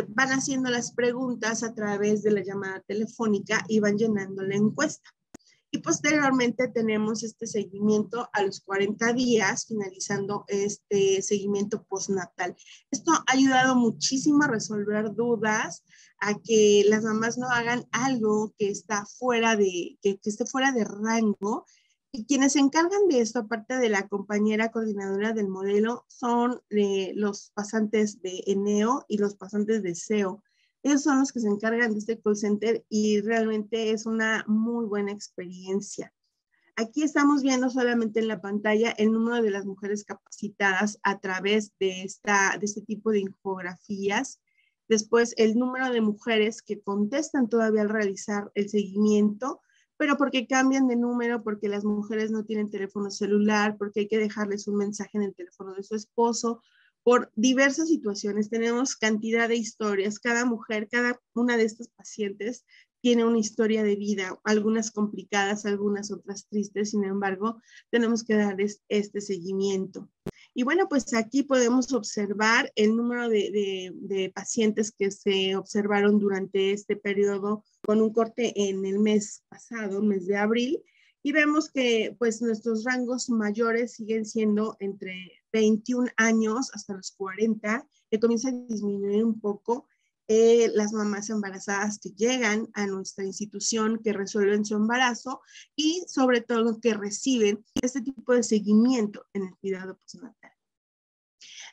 van haciendo las preguntas a través de la llamada telefónica y van llenando la encuesta. Y posteriormente tenemos este seguimiento a los 40 días, finalizando este seguimiento postnatal. Esto ha ayudado muchísimo a resolver dudas, a que las mamás no hagan algo que está que esté fuera de rango. Y quienes se encargan de esto, aparte de la compañera coordinadora del modelo, son los pasantes de ENEO y los pasantes de SEO. Ellos son los que se encargan de este call center y realmente es una muy buena experiencia. Aquí estamos viendo solamente en la pantalla el número de las mujeres capacitadas a través de este tipo de infografías. Después, el número de mujeres que contestan todavía al realizar el seguimiento, pero porque cambian de número, porque las mujeres no tienen teléfono celular, porque hay que dejarles un mensaje en el teléfono de su esposo, por diversas situaciones. Tenemos cantidad de historias. Cada mujer, cada una de estas pacientes tiene una historia de vida, algunas complicadas, algunas otras tristes. Sin embargo, tenemos que darles este seguimiento. Y bueno, pues aquí podemos observar el número de pacientes que se observaron durante este periodo con un corte en el mes pasado, mes de abril, y vemos que pues nuestros rangos mayores siguen siendo entre 21 años hasta los 40, que comienza a disminuir un poco las mamás embarazadas que llegan a nuestra institución, que resuelven su embarazo y sobre todo que reciben este tipo de seguimiento en el cuidado postnatal.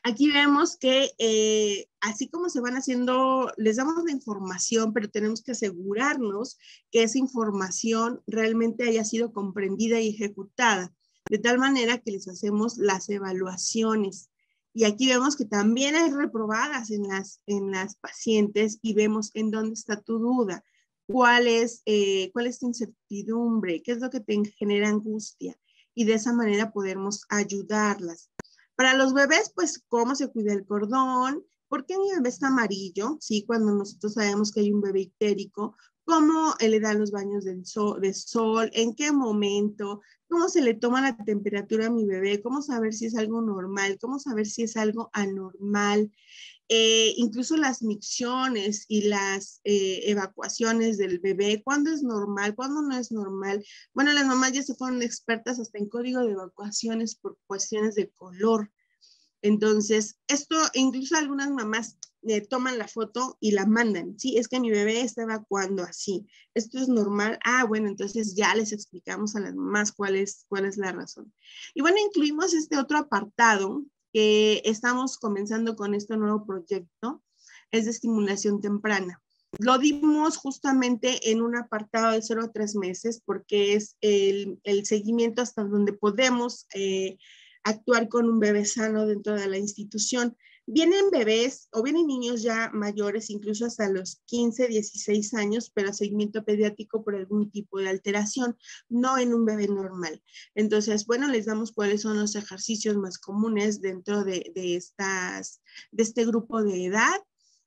Aquí vemos que así como se van haciendo, les damos la información, pero tenemos que asegurarnos que esa información realmente haya sido comprendida y ejecutada, de tal manera que les hacemos las evaluaciones. Y aquí vemos que también hay reprobadas en las pacientes y vemos en dónde está tu duda, cuál es tu incertidumbre, qué es lo que te genera angustia. Y de esa manera podemos ayudarlas. Para los bebés, pues, cómo se cuida el cordón, por qué mi bebé está amarillo, ¿sí? Cuando nosotros sabemos que hay un bebé ictérico, cómo le dan los baños de sol, en qué momento, cómo se le toma la temperatura a mi bebé, cómo saber si es algo normal, cómo saber si es algo anormal. Incluso las micciones y las evacuaciones del bebé, cuándo es normal, cuándo no es normal. Bueno, las mamás ya se fueron expertas hasta en código de evacuaciones por cuestiones de color. Entonces, esto, incluso algunas mamás toman la foto y la mandan. Sí, es que mi bebé está evacuando así. Esto es normal. Ah, bueno, entonces ya les explicamos a las mamás cuál es la razón. Y bueno, incluimos este otro apartado que estamos comenzando con este nuevo proyecto, es de estimulación temprana. Lo dimos justamente en un apartado de 0 a 3 meses porque es el seguimiento hasta donde podemos actuar con un bebé sano dentro de la institución. Vienen bebés o vienen niños ya mayores, incluso hasta los 15, 16 años, pero seguimiento pediátrico por algún tipo de alteración, no en un bebé normal. Entonces, bueno, les damos cuáles son los ejercicios más comunes dentro de este grupo de edad,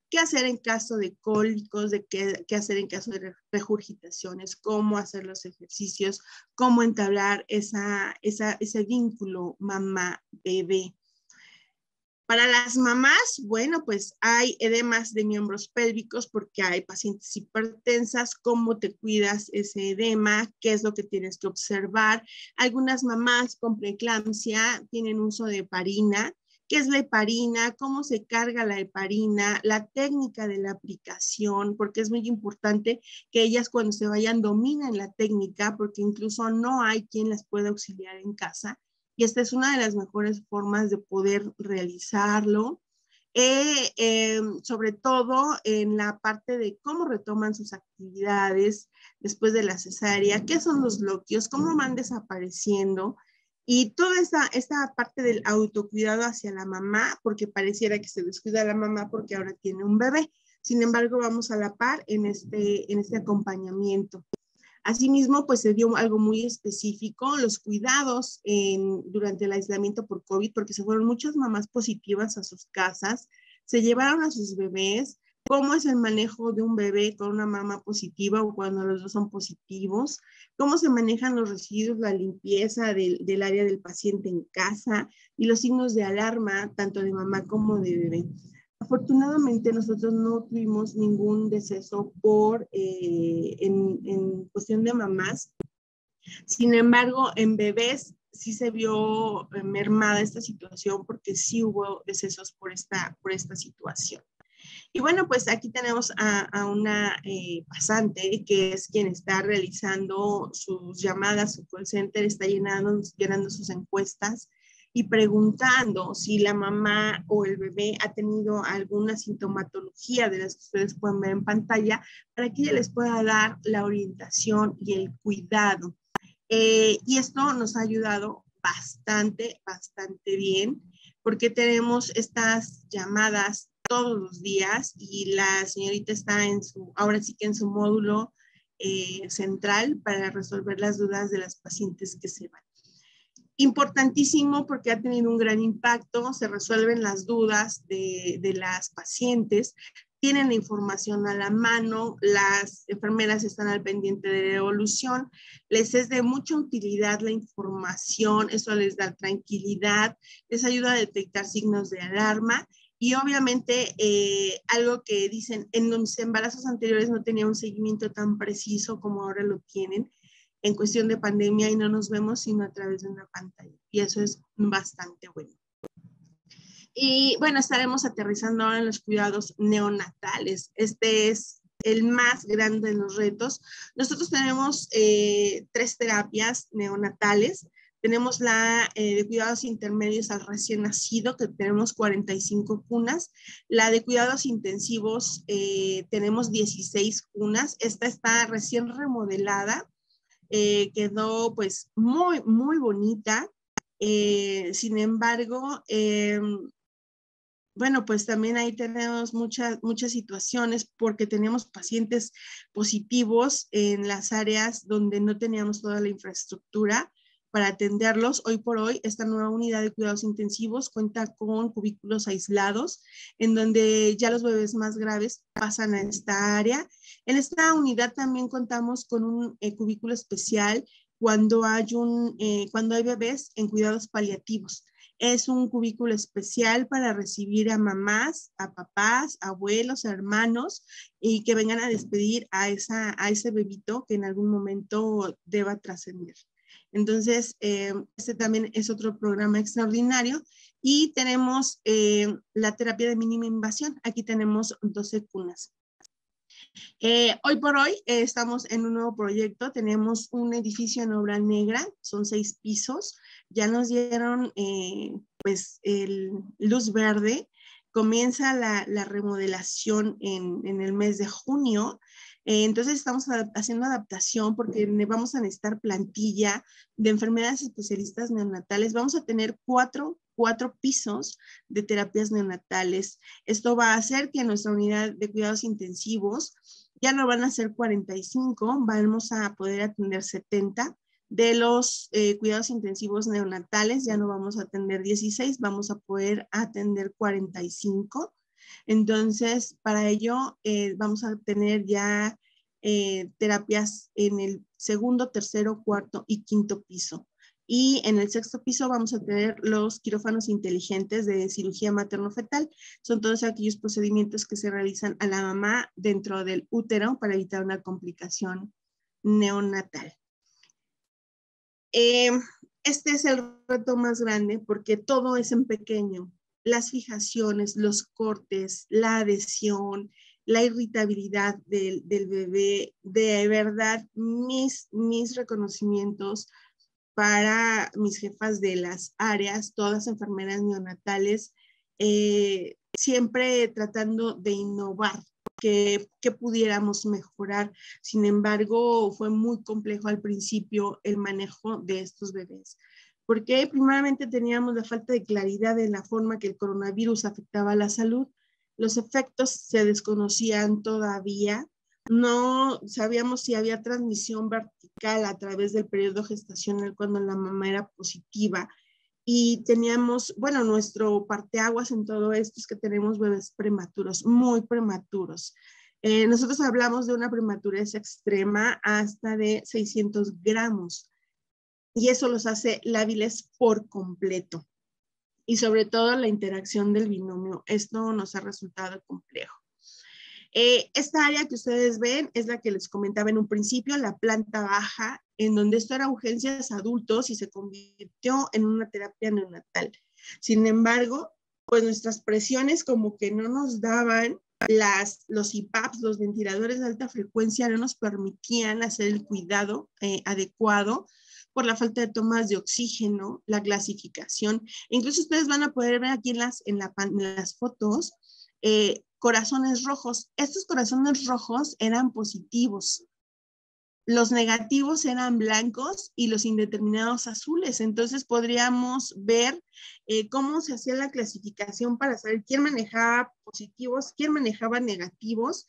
qué hacer en caso de cólicos, de qué hacer en caso de regurgitaciones, cómo hacer los ejercicios, cómo entablar ese vínculo mamá-bebé. Para las mamás, bueno, pues hay edemas de miembros pélvicos porque hay pacientes hipertensas, cómo te cuidas ese edema, qué es lo que tienes que observar. Algunas mamás con preeclampsia tienen uso de heparina. ¿Qué es la heparina? ¿Cómo se carga la heparina? La técnica de la aplicación, porque es muy importante que ellas cuando se vayan dominen la técnica, porque incluso no hay quien las pueda auxiliar en casa. Y esta es una de las mejores formas de poder realizarlo. Sobre todo en la parte de cómo retoman sus actividades después de la cesárea, qué son los bloqueos, cómo van desapareciendo. Y toda esta parte del autocuidado hacia la mamá, porque pareciera que se descuida la mamá porque ahora tiene un bebé. Sin embargo, vamos a la par en este acompañamiento. Asimismo, pues se dio algo muy específico, los cuidados durante el aislamiento por COVID, porque se fueron muchas mamás positivas a sus casas, se llevaron a sus bebés, cómo es el manejo de un bebé con una mamá positiva o cuando los dos son positivos, cómo se manejan los residuos, la limpieza del área del paciente en casa y los signos de alarma, tanto de mamá como de bebé. Afortunadamente nosotros no tuvimos ningún deceso en cuestión de mamás. Sin embargo, en bebés sí se vio mermada esta situación porque sí hubo decesos por esta situación. Y bueno, pues aquí tenemos a una pasante que es quien está realizando sus llamadas, su call center, está llenando sus encuestas y preguntando si la mamá o el bebé ha tenido alguna sintomatología de las que ustedes pueden ver en pantalla para que ella les pueda dar la orientación y el cuidado. Y esto nos ha ayudado bastante bien, porque tenemos estas llamadas todos los días y la señorita está ahora sí que en su módulo central para resolver las dudas de las pacientes que se van. Importantísimo porque ha tenido un gran impacto, se resuelven las dudas de las pacientes, tienen la información a la mano, las enfermeras están al pendiente de la evolución, les es de mucha utilidad la información, eso les da tranquilidad, les ayuda a detectar signos de alarma y obviamente algo que dicen, en los embarazos anteriores no tenía un seguimiento tan preciso como ahora lo tienen en cuestión de pandemia y no nos vemos sino a través de una pantalla y eso es bastante bueno. Y bueno, estaremos aterrizando ahora en los cuidados neonatales. Este es el más grande de los retos. Nosotros tenemos 3 terapias neonatales. Tenemos la de cuidados intermedios al recién nacido, que tenemos 45 cunas. La de cuidados intensivos tenemos 16 cunas. Esta está recién remodelada. Quedó pues muy bonita. Sin embargo, bueno, pues también ahí tenemos muchas situaciones porque teníamos pacientes positivos en las áreas donde no teníamos toda la infraestructura para atenderlos. Hoy por hoy, esta nueva unidad de cuidados intensivos cuenta con cubículos aislados, en donde ya los bebés más graves pasan a esta área. En esta unidad también contamos con un cubículo especial cuando hay bebés en cuidados paliativos. Es un cubículo especial para recibir a mamás, a papás, abuelos, hermanos y que vengan a despedir a ese bebito que en algún momento deba trascender. Entonces, este también es otro programa extraordinario y tenemos la terapia de mínima invasión. Aquí tenemos 12 cunas. Hoy por hoy estamos en un nuevo proyecto, tenemos un edificio en obra negra, son 6 pisos, ya nos dieron pues luz verde, comienza la remodelación en el mes de junio, entonces estamos haciendo adaptación porque vamos a necesitar plantilla de enfermeras especialistas neonatales, vamos a tener 4 pisos de terapias neonatales. Esto va a hacer que nuestra unidad de cuidados intensivos ya no van a ser 45, vamos a poder atender 70. De los cuidados intensivos neonatales ya no vamos a atender 16, vamos a poder atender 45. Entonces, para ello vamos a tener ya terapias en el segundo, tercero, cuarto y quinto piso. Y en el 6º piso vamos a tener los quirófanos inteligentes de cirugía materno-fetal. Son todos aquellos procedimientos que se realizan a la mamá dentro del útero para evitar una complicación neonatal. Este es el reto más grande porque todo es en pequeño. Las fijaciones, los cortes, la adhesión, la irritabilidad del bebé. De verdad, mis reconocimientos para mis jefas de las áreas, todas enfermeras neonatales, siempre tratando de innovar, que pudiéramos mejorar. Sin embargo, fue muy complejo al principio el manejo de estos bebés, porque primeramente teníamos la falta de claridad en la forma que el coronavirus afectaba a la salud. Los efectos se desconocían todavía. No sabíamos si había transmisión vertical a través del periodo gestacional cuando la mamá era positiva. Y teníamos, bueno, nuestro parteaguas en todo esto es que tenemos bebés prematuros, muy prematuros. Nosotros hablamos de una prematurez extrema hasta de 600 gramos. Y eso los hace lábiles por completo. Y sobre todo la interacción del binomio. Esto nos ha resultado complejo. Esta área que ustedes ven es la que les comentaba en un principio, la planta baja, en donde esto era urgencias adultos y se convirtió en una terapia neonatal. Sin embargo, pues nuestras presiones como que no nos daban, los IPAPs, los ventiladores de alta frecuencia, no nos permitían hacer el cuidado adecuado por la falta de tomas de oxígeno, la clasificación. Incluso ustedes van a poder ver aquí en las fotos, corazones rojos. Estos corazones rojos eran positivos. los negativos eran blancos y los indeterminados azules. Entonces podríamos ver cómo se hacía la clasificación para saber quién manejaba positivos, quién manejaba negativos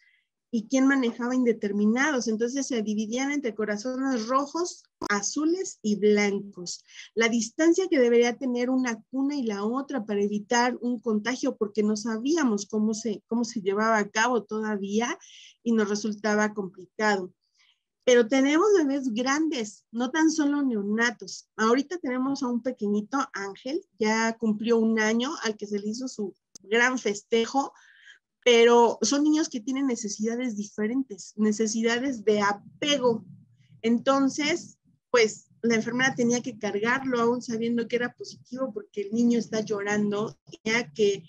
y quién manejaba indeterminados. Entonces se dividían entre corazones rojos, azules y blancos. La distancia que debería tener una cuna y la otra para evitar un contagio, porque no sabíamos cómo se llevaba a cabo todavía y nos resultaba complicado. Pero tenemos bebés grandes, no tan solo neonatos. Ahorita tenemos a un pequeñito, Ángel, ya cumplió 1 año, al que se le hizo su gran festejo, pero son niños que tienen necesidades diferentes, necesidades de apego. Entonces, pues la enfermera tenía que cargarlo aún sabiendo que era positivo porque el niño está llorando, tenía que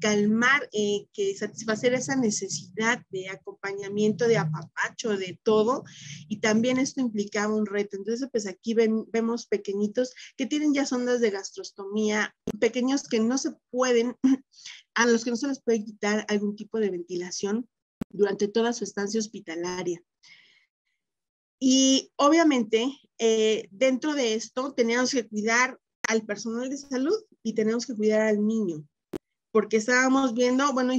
calmar, que satisfacer esa necesidad de acompañamiento, de apapacho, de todo, y también esto implicaba un reto. Entonces, pues aquí vemos pequeñitos que tienen ya sondas de gastrostomía, pequeños que no se pueden, a los que no se les puede quitar algún tipo de ventilación durante toda su estancia hospitalaria. Y obviamente, dentro de esto, tenemos que cuidar al personal de salud y tenemos que cuidar al niño. Porque estábamos viendo, bueno,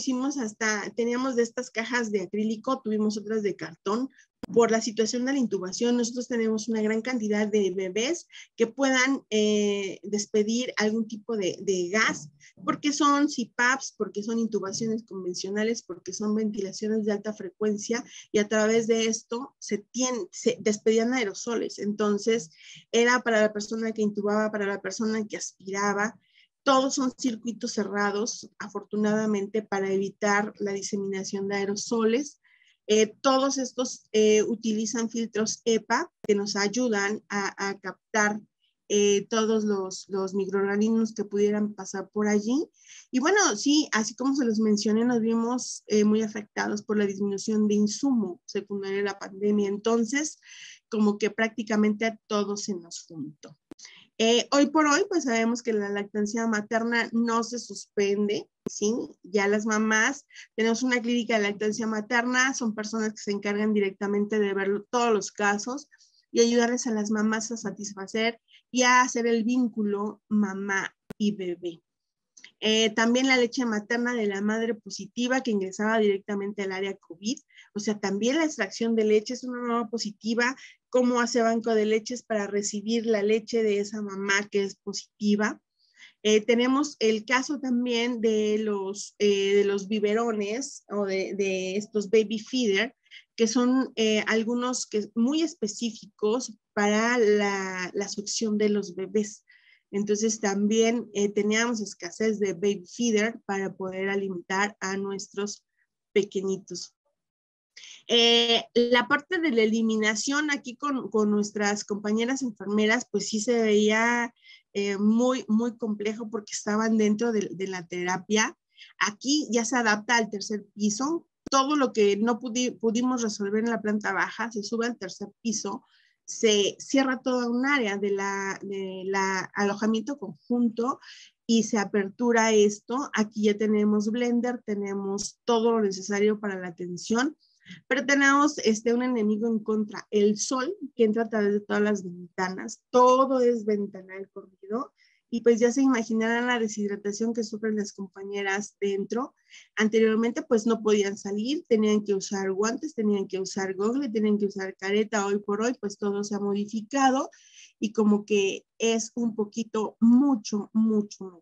teníamos de estas cajas de acrílico, tuvimos otras de cartón. Por la situación de la intubación, nosotros tenemos una gran cantidad de bebés que puedan despedir algún tipo de gas, porque son CPAPs, porque son intubaciones convencionales, porque son ventilaciones de alta frecuencia, y a través de esto se despedían aerosoles. Entonces, era para la persona que intubaba, para la persona que aspiraba. Todos son circuitos cerrados, afortunadamente, para evitar la diseminación de aerosoles. Todos estos utilizan filtros EPA que nos ayudan a captar todos los microorganismos que pudieran pasar por allí. Y bueno, sí, así como se los mencioné, nos vimos muy afectados por la disminución de insumo secundario de la pandemia. Entonces, como que prácticamente a todos se nos juntó. Hoy por hoy, pues sabemos que la lactancia materna no se suspende, ¿sí? Ya las mamás, tenemos una clínica de lactancia materna, son personas que se encargan directamente de ver todos los casos y ayudarles a las mamás a satisfacer y a hacer el vínculo mamá y bebé. También la leche materna de la madre positiva que ingresaba directamente al área COVID, o sea, también la extracción de leche es una mamá positiva, cómo hace banco de leches para recibir la leche de esa mamá que es positiva. Tenemos el caso también de los biberones o de estos baby feeder, que son algunos muy específicos para la succión de los bebés. Entonces también teníamos escasez de baby feeder para poder alimentar a nuestros pequeñitos. La parte de la eliminación aquí con nuestras compañeras enfermeras, pues sí se veía muy, muy complejo porque estaban dentro de la terapia. Aquí ya se adapta al 3er piso. Todo lo que no pudimos resolver en la planta baja se sube al 3er piso. Se cierra toda un área de la alojamiento conjunto y se apertura esto. Aquí ya tenemos blender, tenemos todo lo necesario para la atención. Pero tenemos un enemigo en contra, el sol que entra a través de todas las ventanas, todo es ventanal corrido, y pues ya se imaginarán la deshidratación que sufren las compañeras dentro. Anteriormente pues no podían salir, tenían que usar guantes, tenían que usar gogle, tenían que usar careta. Hoy por hoy pues todo se ha modificado y como que es un poquito mucho mejor.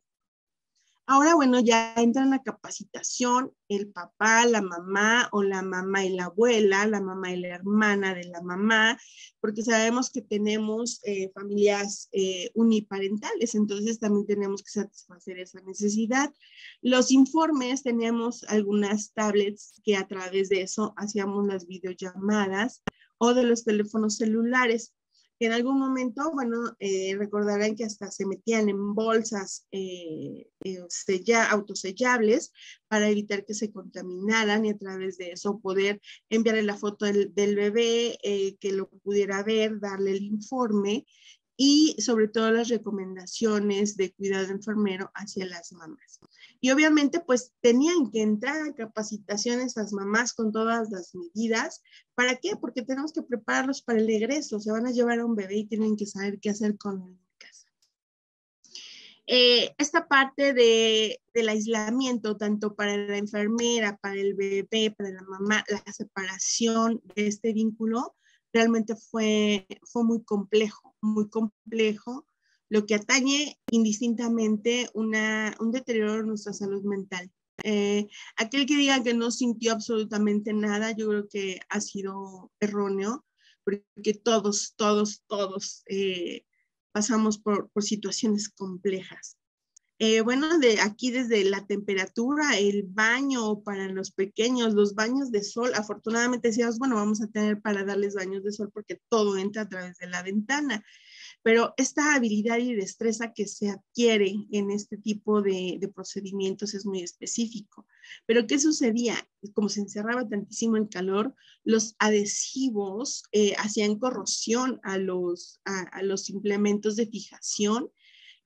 Ahora, bueno, ya entra en la capacitación el papá, la mamá o la mamá y la abuela, la mamá y la hermana de la mamá, porque sabemos que tenemos familias uniparentales, entonces también tenemos que satisfacer esa necesidad. Los informes, teníamos algunas tablets que a través de eso hacíamos las videollamadas o de los teléfonos celulares. En algún momento, bueno, recordarán que hasta se metían en bolsas autosellables para evitar que se contaminaran y a través de eso poder enviarle la foto del bebé, que lo pudiera ver, darle el informe y sobre todo las recomendaciones de cuidado enfermero hacia las mamás. Y obviamente pues tenían que entrar a capacitaciones las mamás con todas las medidas. ¿Para qué? Porque tenemos que prepararlos para el egreso. Se van a llevar a un bebé y tienen que saber qué hacer con él en casa. Esta parte del aislamiento, tanto para la enfermera, para el bebé, para la mamá, la separación de este vínculo, realmente fue muy complejo, lo que atañe indistintamente un deterioro de nuestra salud mental. Aquel que diga que no sintió absolutamente nada, yo creo que ha sido erróneo, porque todos pasamos por situaciones complejas. Bueno, de aquí desde la temperatura, el baño para los pequeños, los baños de sol, afortunadamente decíamos, bueno, vamos a tener para darles baños de sol porque todo entra a través de la ventana, pero esta habilidad y destreza que se adquiere en este tipo de procedimientos es muy específico. Pero ¿qué sucedía? Como se encerraba tantísimo el calor, los adhesivos hacían corrosión a los implementos de fijación,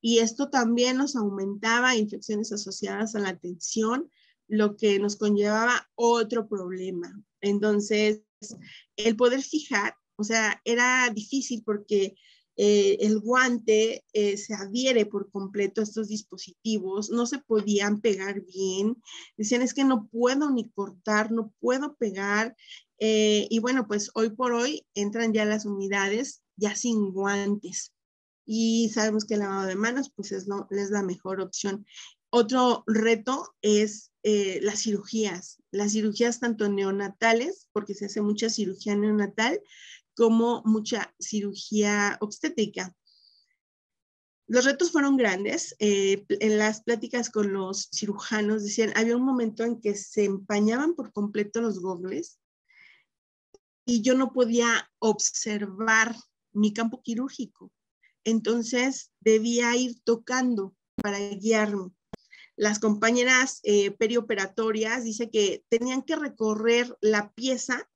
y esto también nos aumentaba infecciones asociadas a la tensión, lo que nos conllevaba otro problema. Entonces, el poder fijar, o sea, era difícil porque el guante se adhiere por completo a estos dispositivos, no se podían pegar bien, decían es que no puedo ni cortar, no puedo pegar, y bueno, pues hoy por hoy entran ya las unidades ya sin guantes, y sabemos que el lavado de manos pues es la mejor opción. Otro reto es las cirugías tanto neonatales, porque se hace mucha cirugía neonatal, como mucha cirugía obstétrica. Los retos fueron grandes. En las pláticas con los cirujanos decían, había un momento en que se empañaban por completo los gogles y yo no podía observar mi campo quirúrgico. Entonces debía ir tocando para guiarme. Las compañeras perioperatorias dice que tenían que recorrer la pieza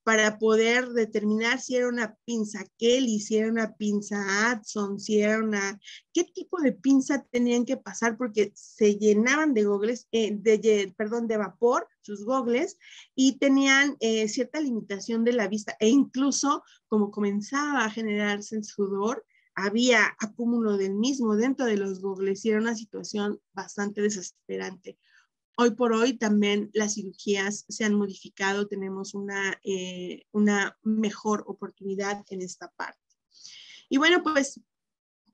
para poder determinar si era una pinza Kelly, si era una pinza Adson, si era qué tipo de pinza tenían que pasar, porque se llenaban de gogles, de vapor, sus gogles, y tenían cierta limitación de la vista, e incluso como comenzaba a generarse el sudor, había acúmulo del mismo dentro de los gogles, y era una situación bastante desesperante. Hoy por hoy también las cirugías se han modificado, tenemos una mejor oportunidad en esta parte. Y bueno, pues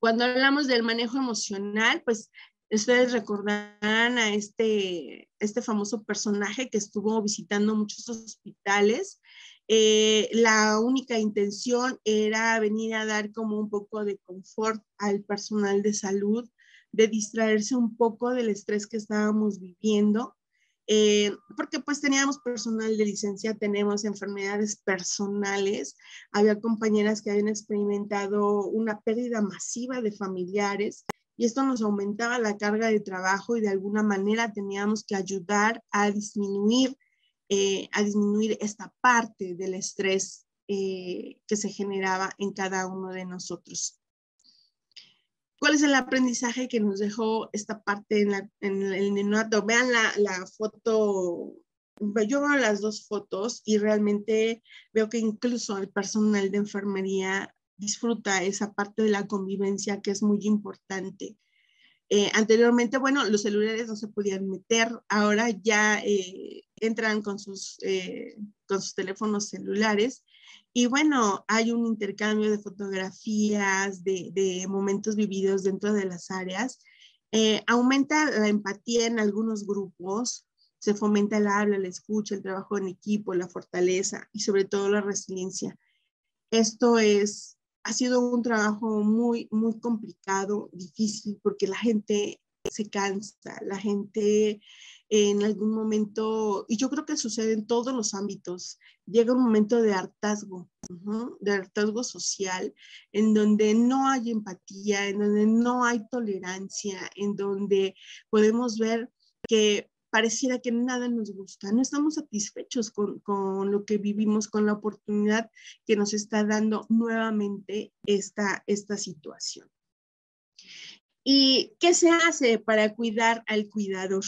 cuando hablamos del manejo emocional, pues ustedes recordarán a este famoso personaje que estuvo visitando muchos hospitales. La única intención era venir a dar como un poco de confort al personal de salud, de distraerse un poco del estrés que estábamos viviendo, porque pues teníamos personal de licencia, tenemos enfermedades personales, había compañeras que habían experimentado una pérdida masiva de familiares, y esto nos aumentaba la carga de trabajo, y de alguna manera teníamos que ayudar a disminuir esta parte del estrés que se generaba en cada uno de nosotros. ¿Cuál es el aprendizaje que nos dejó esta parte en el neonato? Vean la foto, yo veo las dos fotos y realmente veo que incluso el personal de enfermería disfruta esa parte de la convivencia que es muy importante. Anteriormente, bueno, los celulares no se podían meter, ahora ya entran con sus teléfonos celulares, y bueno, hay un intercambio de fotografías, de momentos vividos dentro de las áreas. Aumenta la empatía en algunos grupos, se fomenta el habla, la escucha, el trabajo en equipo, la fortaleza y sobre todo la resiliencia. Esto ha sido un trabajo muy, muy complicado, difícil, porque la gente se cansa, la gente en algún momento, y yo creo que sucede en todos los ámbitos, llega un momento de hartazgo, de hartazgo social, en donde no hay empatía, en donde no hay tolerancia, en donde podemos ver que pareciera que nada nos gusta, no estamos satisfechos con lo que vivimos, con la oportunidad que nos está dando nuevamente esta situación. ¿Y qué se hace para cuidar al cuidador?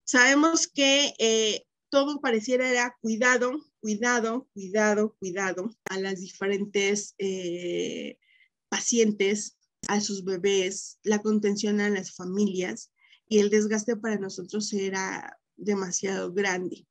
Sabemos que todo pareciera era cuidado, cuidado, cuidado, cuidado a las diferentes pacientes, a sus bebés, la contención a las familias, y el desgaste para nosotros era demasiado grande.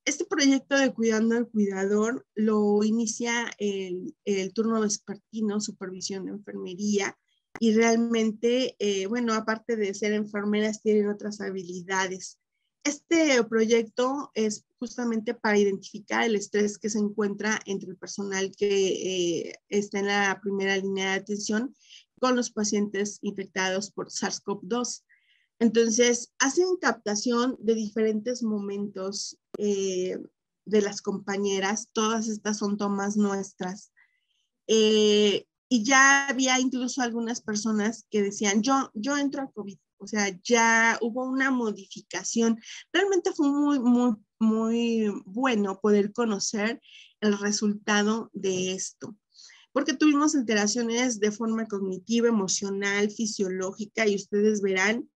Este proyecto de Cuidando al Cuidador lo inicia el turno vespertino, supervisión de enfermería, y realmente, bueno, aparte de ser enfermeras, tienen otras habilidades. Este proyecto es justamente para identificar el estrés que se encuentra entre el personal que está en la primera línea de atención con los pacientes infectados por SARS-CoV-2. Entonces, hacen captación de diferentes momentos de las compañeras. Todas estas son tomas nuestras. Y ya había incluso algunas personas que decían, yo entro a COVID. O sea, ya hubo una modificación. Realmente fue muy bueno poder conocer el resultado de esto, porque tuvimos alteraciones de forma cognitiva, emocional, fisiológica, y ustedes verán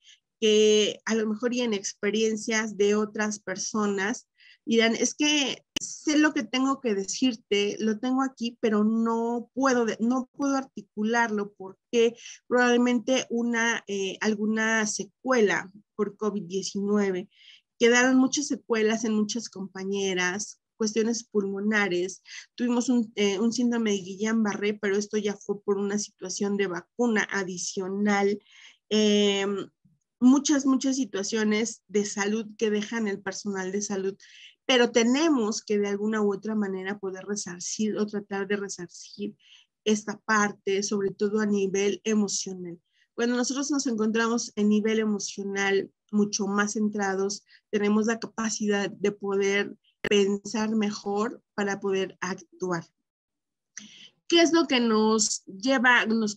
que a lo mejor y en experiencias de otras personas dirán, es que sé lo que tengo que decirte, lo tengo aquí, pero no puedo articularlo porque probablemente alguna secuela por COVID-19. Quedaron muchas secuelas en muchas compañeras, cuestiones pulmonares. Tuvimos un síndrome de Guillain-Barré, pero esto ya fue por una situación de vacuna adicional. Muchas situaciones de salud que dejan el personal de salud, pero tenemos que de alguna u otra manera poder resarcir o tratar de resarcir esta parte, sobre todo a nivel emocional. Cuando nosotros nos encontramos en nivel emocional mucho más centrados, tenemos la capacidad de poder pensar mejor para poder actuar. ¿Qué es lo que nos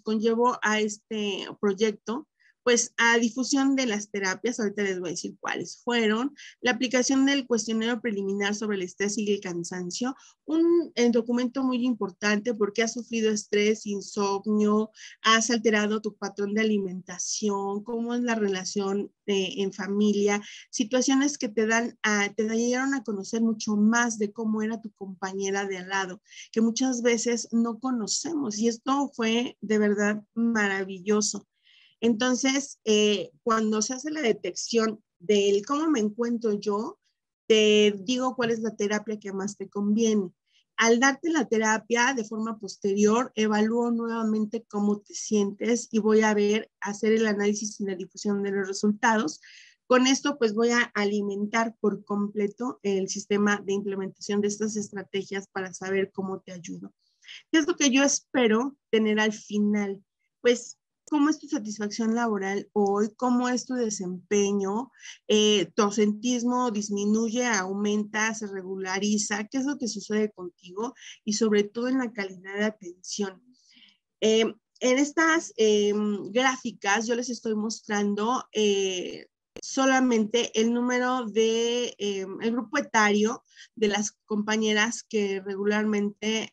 conllevó a este proyecto? Pues a difusión de las terapias, ahorita les voy a decir cuáles fueron, la aplicación del cuestionario preliminar sobre el estrés y el cansancio, un documento muy importante porque has sufrido estrés, insomnio, has alterado tu patrón de alimentación, cómo es la relación en familia, situaciones que te dieron a conocer mucho más de cómo era tu compañera de al lado, que muchas veces no conocemos, y esto fue de verdad maravilloso. Entonces, cuando se hace la detección del cómo me encuentro yo, te digo cuál es la terapia que más te conviene. Al darte la terapia de forma posterior, evalúo nuevamente cómo te sientes y voy a hacer el análisis y la difusión de los resultados. Con esto, pues voy a alimentar por completo el sistema de implementación de estas estrategias para saber cómo te ayudo. ¿Qué es lo que yo espero tener al final? Pues, ¿cómo es tu satisfacción laboral hoy? ¿Cómo es tu desempeño? ¿Tu ausentismo disminuye, aumenta, se regulariza? ¿Qué es lo que sucede contigo? Y sobre todo en la calidad de atención. En estas gráficas yo les estoy mostrando solamente el número de el grupo etario de las compañeras que regularmente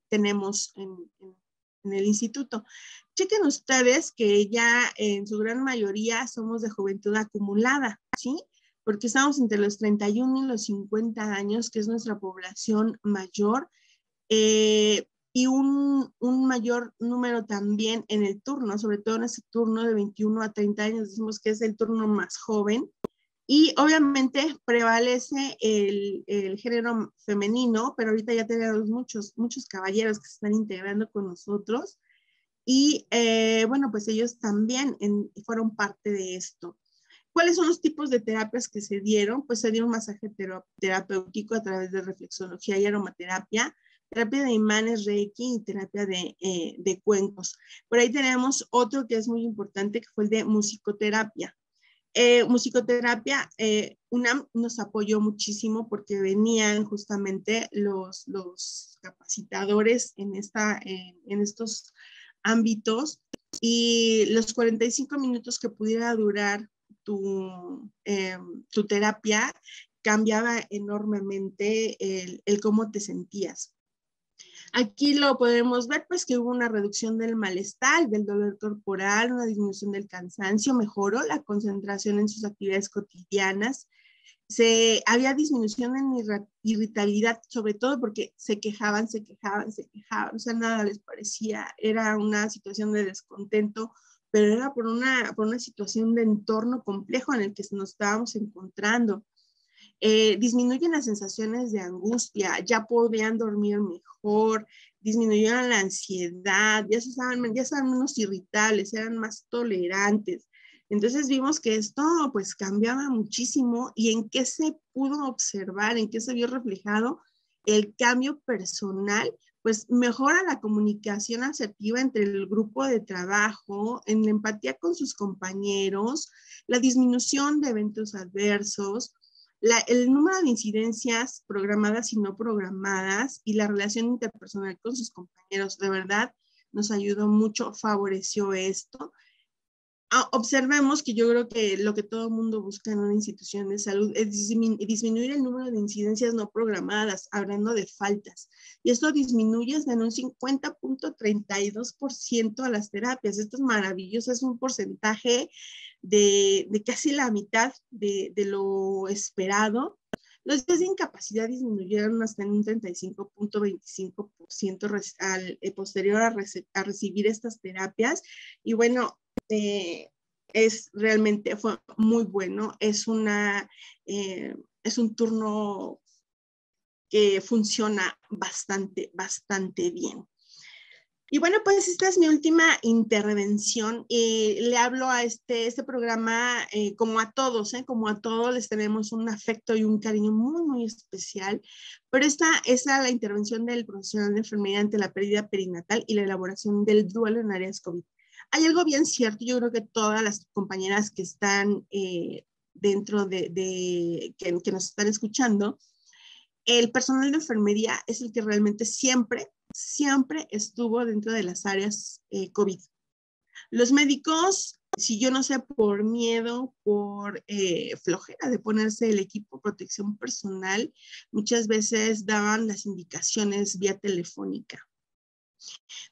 tenemos en el instituto. Chequen ustedes que ya en su gran mayoría somos de juventud acumulada, ¿sí? Porque estamos entre los 31 y los 50 años, que es nuestra población mayor, y un mayor número también en el turno, sobre todo en ese turno de 21 a 30 años, decimos que es el turno más joven, y obviamente prevalece el género femenino, pero ahorita ya tenemos muchos caballeros que se están integrando con nosotros, y bueno, pues ellos también fueron parte de esto. ¿Cuáles son los tipos de terapias que se dieron? Pues se dio un masaje terapéutico a través de reflexología y aromaterapia, terapia de imanes, reiki y terapia de cuencos. Por ahí tenemos otro que es muy importante, que fue el de musicoterapia. Musicoterapia, UNAM nos apoyó muchísimo porque venían justamente los capacitadores en estos ámbitos, y los 45 minutos que pudiera durar tu terapia, cambiaba enormemente el cómo te sentías. Aquí lo podemos ver, pues que hubo una reducción del malestar, del dolor corporal, una disminución del cansancio, mejoró la concentración en sus actividades cotidianas, había disminución en irritabilidad, sobre todo porque se quejaban, o sea, nada les parecía, era una situación de descontento, pero era por una situación de entorno complejo en el que nos estábamos encontrando. Disminuyen las sensaciones de angustia, ya podían dormir mejor, disminuyeron la ansiedad, ya estaban menos irritables, eran más tolerantes. Entonces vimos que esto pues cambiaba muchísimo. ¿Y en qué se pudo observar, en qué se vio reflejado el cambio personal? Pues mejora la comunicación asertiva entre el grupo de trabajo, en la empatía con sus compañeros, la disminución de eventos adversos, el número de incidencias programadas y no programadas y la relación interpersonal con sus compañeros. De verdad, nos ayudó mucho, favoreció esto. Observemos que yo creo que lo que todo el mundo busca en una institución de salud es disminuir el número de incidencias no programadas, hablando de faltas. Y esto disminuye en un 50.32% a las terapias. Esto es maravilloso, es un porcentaje de casi la mitad de lo esperado. Los días de incapacidad disminuyeron hasta en un 35.25% posterior a recibir estas terapias. Y bueno, fue muy bueno, es un turno que funciona bastante bien. Y bueno, pues esta es mi última intervención. Le hablo a este programa como a todos les tenemos un afecto y un cariño muy especial, pero esta es la intervención del profesional de enfermería ante la pérdida perinatal y la elaboración del duelo en áreas COVID. Hay algo bien cierto, yo creo que todas las compañeras que están dentro que nos están escuchando, el personal de enfermería es el que realmente siempre estuvo dentro de las áreas COVID. Los médicos, si yo no sé, por miedo, por flojera de ponerse el equipo de protección personal, muchas veces daban las indicaciones vía telefónica.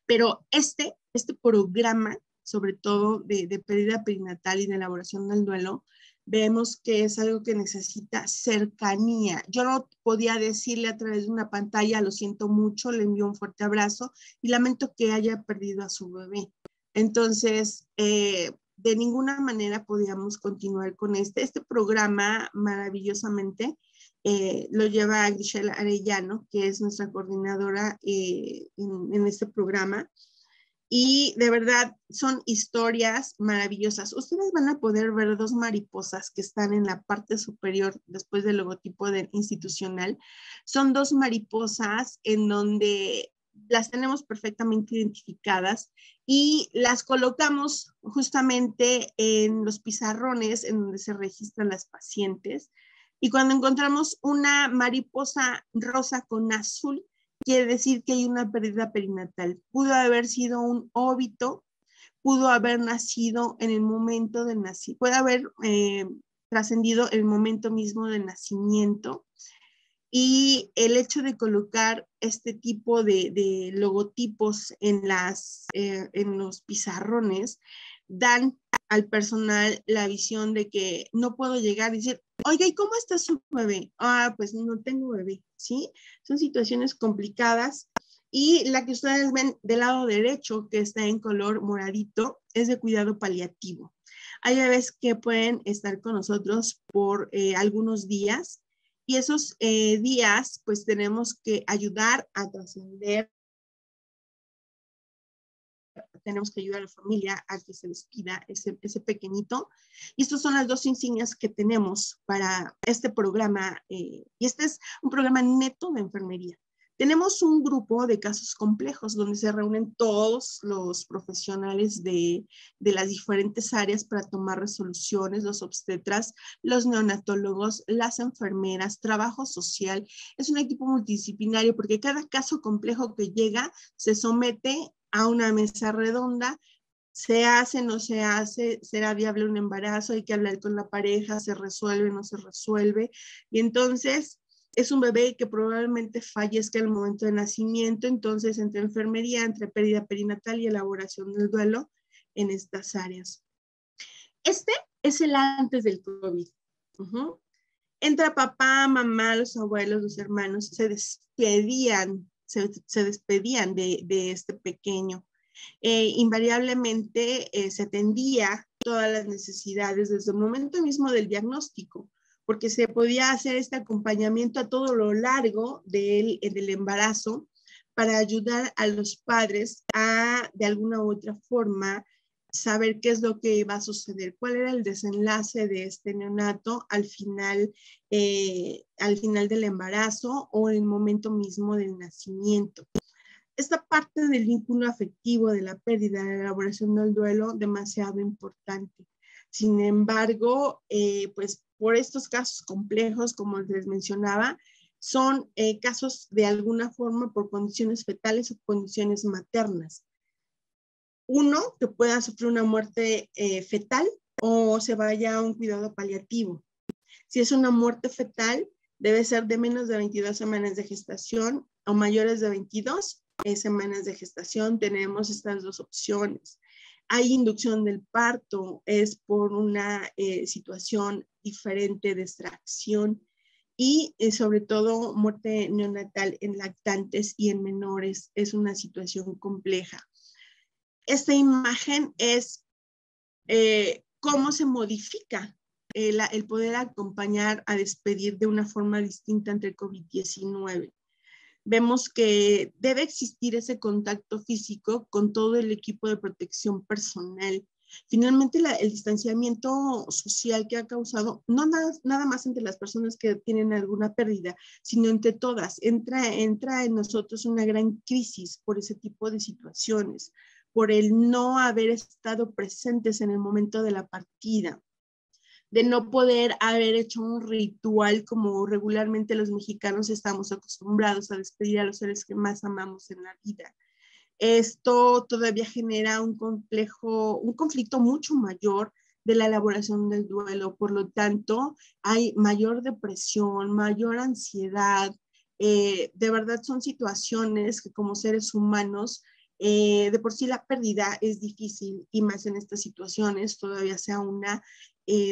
Pero este programa, sobre todo de pérdida perinatal y de elaboración del duelo, vemos que es algo que necesita cercanía. Yo no podía decirle a través de una pantalla, lo siento mucho, le envío un fuerte abrazo y lamento que haya perdido a su bebé. Entonces, de ninguna manera podíamos continuar con este programa maravillosamente. Lo lleva Griselda Arellano, que es nuestra coordinadora en este programa. Y de verdad son historias maravillosas. Ustedes van a poder ver dos mariposas que están en la parte superior después del logotipo institucional. Son dos mariposas en donde las tenemos perfectamente identificadas y las colocamos justamente en los pizarrones en donde se registran las pacientes. Y cuando encontramos una mariposa rosa con azul, quiere decir que hay una pérdida perinatal. Pudo haber sido un óbito, pudo haber nacido en el momento del nacimiento, puede haber trascendido el momento mismo del nacimiento. Y el hecho de colocar este tipo de logotipos en los pizarrones dan al personal la visión de que no puedo llegar y decir, oiga, ¿y cómo está su bebé? Pues no tengo bebé, ¿sí? Son situaciones complicadas. Y la que ustedes ven del lado derecho, que está en color moradito, es de cuidado paliativo. Hay bebés que pueden estar con nosotros por algunos días y esos días pues tenemos que ayudar a trascender, tenemos que ayudar a la familia a que se despida ese pequeñito. Y estas son las dos insignias que tenemos para este programa. Y este es un programa neto de enfermería. Tenemos un grupo de casos complejos donde se reúnen todos los profesionales de las diferentes áreas para tomar resoluciones, los obstetras, los neonatólogos, las enfermeras, trabajo social. Es un equipo multidisciplinario porque cada caso complejo que llega se somete a una mesa redonda, ¿Se hace, no se hace? ¿Será viable un embarazo? Hay que hablar con la pareja, ¿se resuelve, no se resuelve? Y entonces es un bebé que probablemente fallezca al momento de nacimiento, entonces entre enfermería, entre pérdida perinatal y elaboración del duelo en estas áreas. Este es el antes del COVID. Entra papá, mamá, los abuelos, los hermanos, se despedían de este pequeño. Invariablemente se atendía todas las necesidades desde el momento mismo del diagnóstico, porque se podía hacer este acompañamiento a todo lo largo del embarazo para ayudar a los padres a, de alguna u otra forma, saber qué es lo que iba a suceder, cuál era el desenlace de este neonato al final del embarazo o en el momento mismo del nacimiento. Esta parte del vínculo afectivo, de la pérdida, de la elaboración del duelo, demasiado importante. Sin embargo, pues por estos casos complejos, como les mencionaba, son casos de alguna forma por condiciones fetales o condiciones maternas. Uno, que pueda sufrir una muerte fetal o se vaya a un cuidado paliativo. Si es una muerte fetal, debe ser de menos de 22 semanas de gestación o mayores de 22 semanas de gestación. Tenemos estas dos opciones. Hay inducción del parto, es por una situación diferente de extracción y sobre todo muerte neonatal en lactantes y en menores es una situación compleja. Esta imagen es cómo se modifica el poder acompañar a despedir de una forma distinta ante el COVID-19. Vemos que debe existir ese contacto físico con todo el equipo de protección personal. Finalmente, el distanciamiento social que ha causado, no nada más entre las personas que tienen alguna pérdida, sino entre todas, entra en nosotros una gran crisis por ese tipo de situaciones, por el no haber estado presentes en el momento de la partida, de no poder haber hecho un ritual como regularmente los mexicanos estamos acostumbrados a despedir a los seres que más amamos en la vida. Esto todavía genera un conflicto mucho mayor de la elaboración del duelo. Por lo tanto, hay mayor depresión, mayor ansiedad. De verdad son situaciones que como seres humanos, de por sí la pérdida es difícil y más en estas situaciones todavía sea una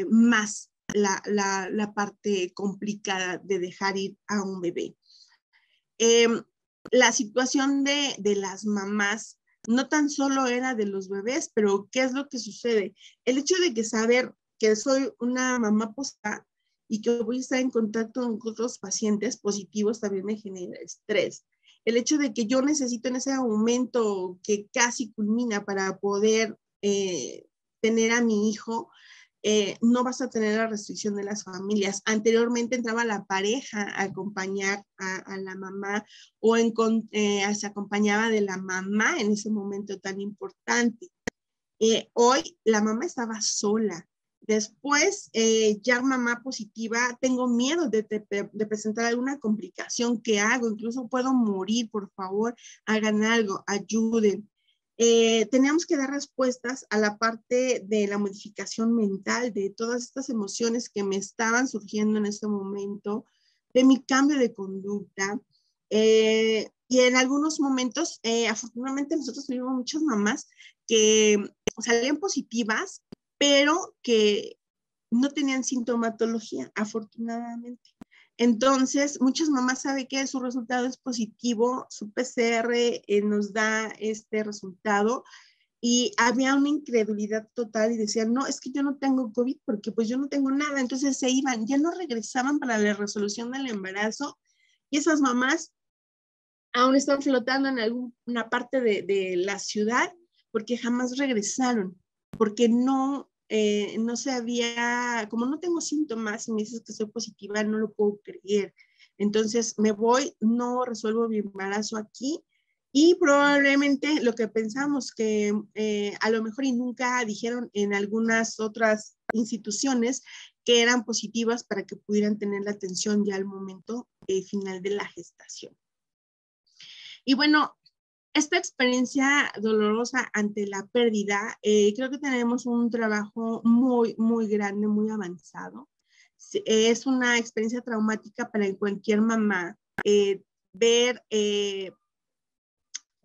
más la parte complicada de dejar ir a un bebé. La situación de las mamás no tan solo era de los bebés, pero ¿qué es lo que sucede? El hecho de que saber que soy una mamá posada y que voy a estar en contacto con otros pacientes positivos también me genera estrés. El hecho de que yo necesito en ese momento que casi culmina para poder tener a mi hijo, no vas a tener la restricción de las familias. Anteriormente entraba la pareja a acompañar a la mamá o se acompañaba de la mamá en ese momento tan importante. Hoy la mamá estaba sola. Después, ya mamá positiva, tengo miedo de presentar alguna complicación. ¿Qué hago? Incluso puedo morir, por favor, hagan algo, ayuden. Teníamos que dar respuestas a la parte de la modificación mental, de todas estas emociones que me estaban surgiendo en este momento, de mi cambio de conducta. Y en algunos momentos, afortunadamente nosotros tuvimos muchas mamás que salían positivas, pero que no tenían sintomatología, afortunadamente. Entonces, muchas mamás saben que su resultado es positivo, su PCR nos da este resultado y había una incredulidad total y decían, no, es que yo no tengo COVID porque pues yo no tengo nada. Entonces se iban, ya no regresaban para la resolución del embarazo y esas mamás aún están flotando en alguna parte de la ciudad porque jamás regresaron, porque no se había, como no tengo síntomas y me dices que soy positiva, no lo puedo creer. Entonces me voy, no resuelvo mi embarazo aquí y probablemente lo que pensamos que a lo mejor y nunca dijeron en algunas otras instituciones que eran positivas para que pudieran tener la atención ya al momento final de la gestación. Y bueno, esta experiencia dolorosa ante la pérdida, creo que tenemos un trabajo muy, muy grande, muy avanzado. Es una experiencia traumática para cualquier mamá ver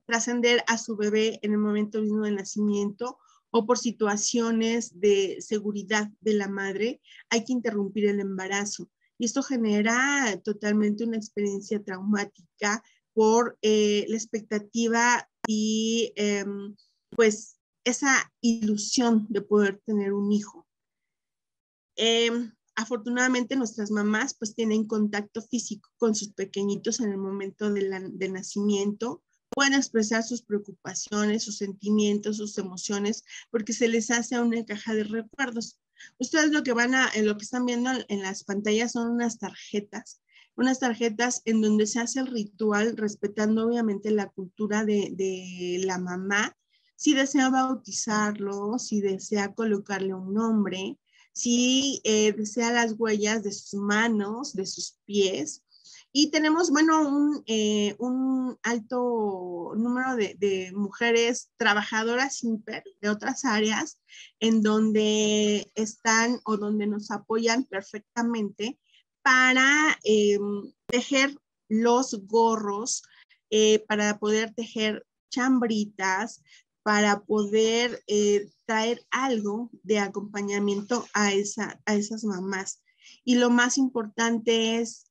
trascender a su bebé en el momento mismo del nacimiento o por situaciones de seguridad de la madre, hay que interrumpir el embarazo. Y esto genera totalmente una experiencia traumática por la expectativa y pues esa ilusión de poder tener un hijo. Afortunadamente nuestras mamás pues tienen contacto físico con sus pequeñitos en el momento del nacimiento, pueden expresar sus preocupaciones, sus sentimientos, sus emociones, porque se les hace una caja de recuerdos. Ustedes lo que están viendo en las pantallas son unas tarjetas en donde se hace el ritual respetando obviamente la cultura de la mamá, si desea bautizarlo, si desea colocarle un nombre, si desea las huellas de sus manos, de sus pies. Y tenemos, bueno, un alto número de mujeres trabajadoras de otras áreas en donde están o donde nos apoyan perfectamente para tejer los gorros, para poder tejer chambritas, para poder traer algo de acompañamiento a esas mamás. Y lo más importante es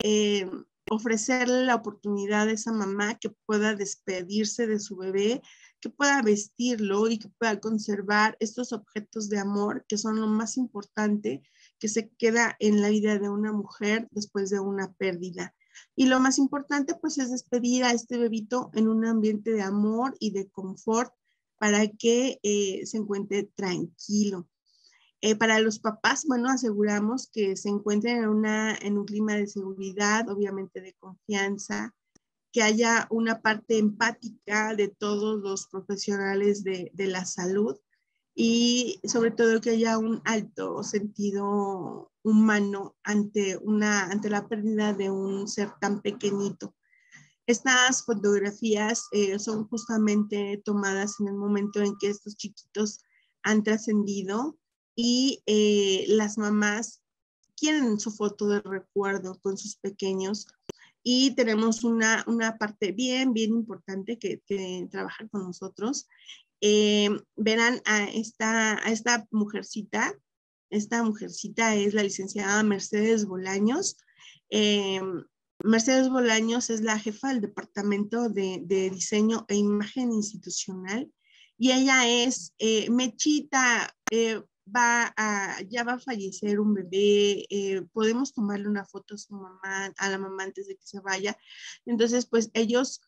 ofrecerle la oportunidad a esa mamá que pueda despedirse de su bebé, que pueda vestirlo y que pueda conservar estos objetos de amor que son lo más importante que se queda en la vida de una mujer después de una pérdida. Y lo más importante pues es despedir a este bebito en un ambiente de amor y de confort para que se encuentre tranquilo. Para los papás, bueno, aseguramos que se encuentren en un clima de seguridad, obviamente de confianza, que haya una parte empática de todos los profesionales de la salud y sobre todo que haya un alto sentido humano ante la pérdida de un ser tan pequeñito. Estas fotografías son justamente tomadas en el momento en que estos chiquitos han trascendido y las mamás quieren su foto de recuerdo con sus pequeños. Y tenemos una parte bien importante que trabaja con nosotros. Verán a esta mujercita. Esta mujercita es la licenciada Mercedes Bolaños. Mercedes Bolaños es la jefa del Departamento de Diseño e Imagen Institucional y ella es Mechita, ya va a fallecer un bebé, podemos tomarle una foto a la mamá antes de que se vaya. Entonces, pues ellos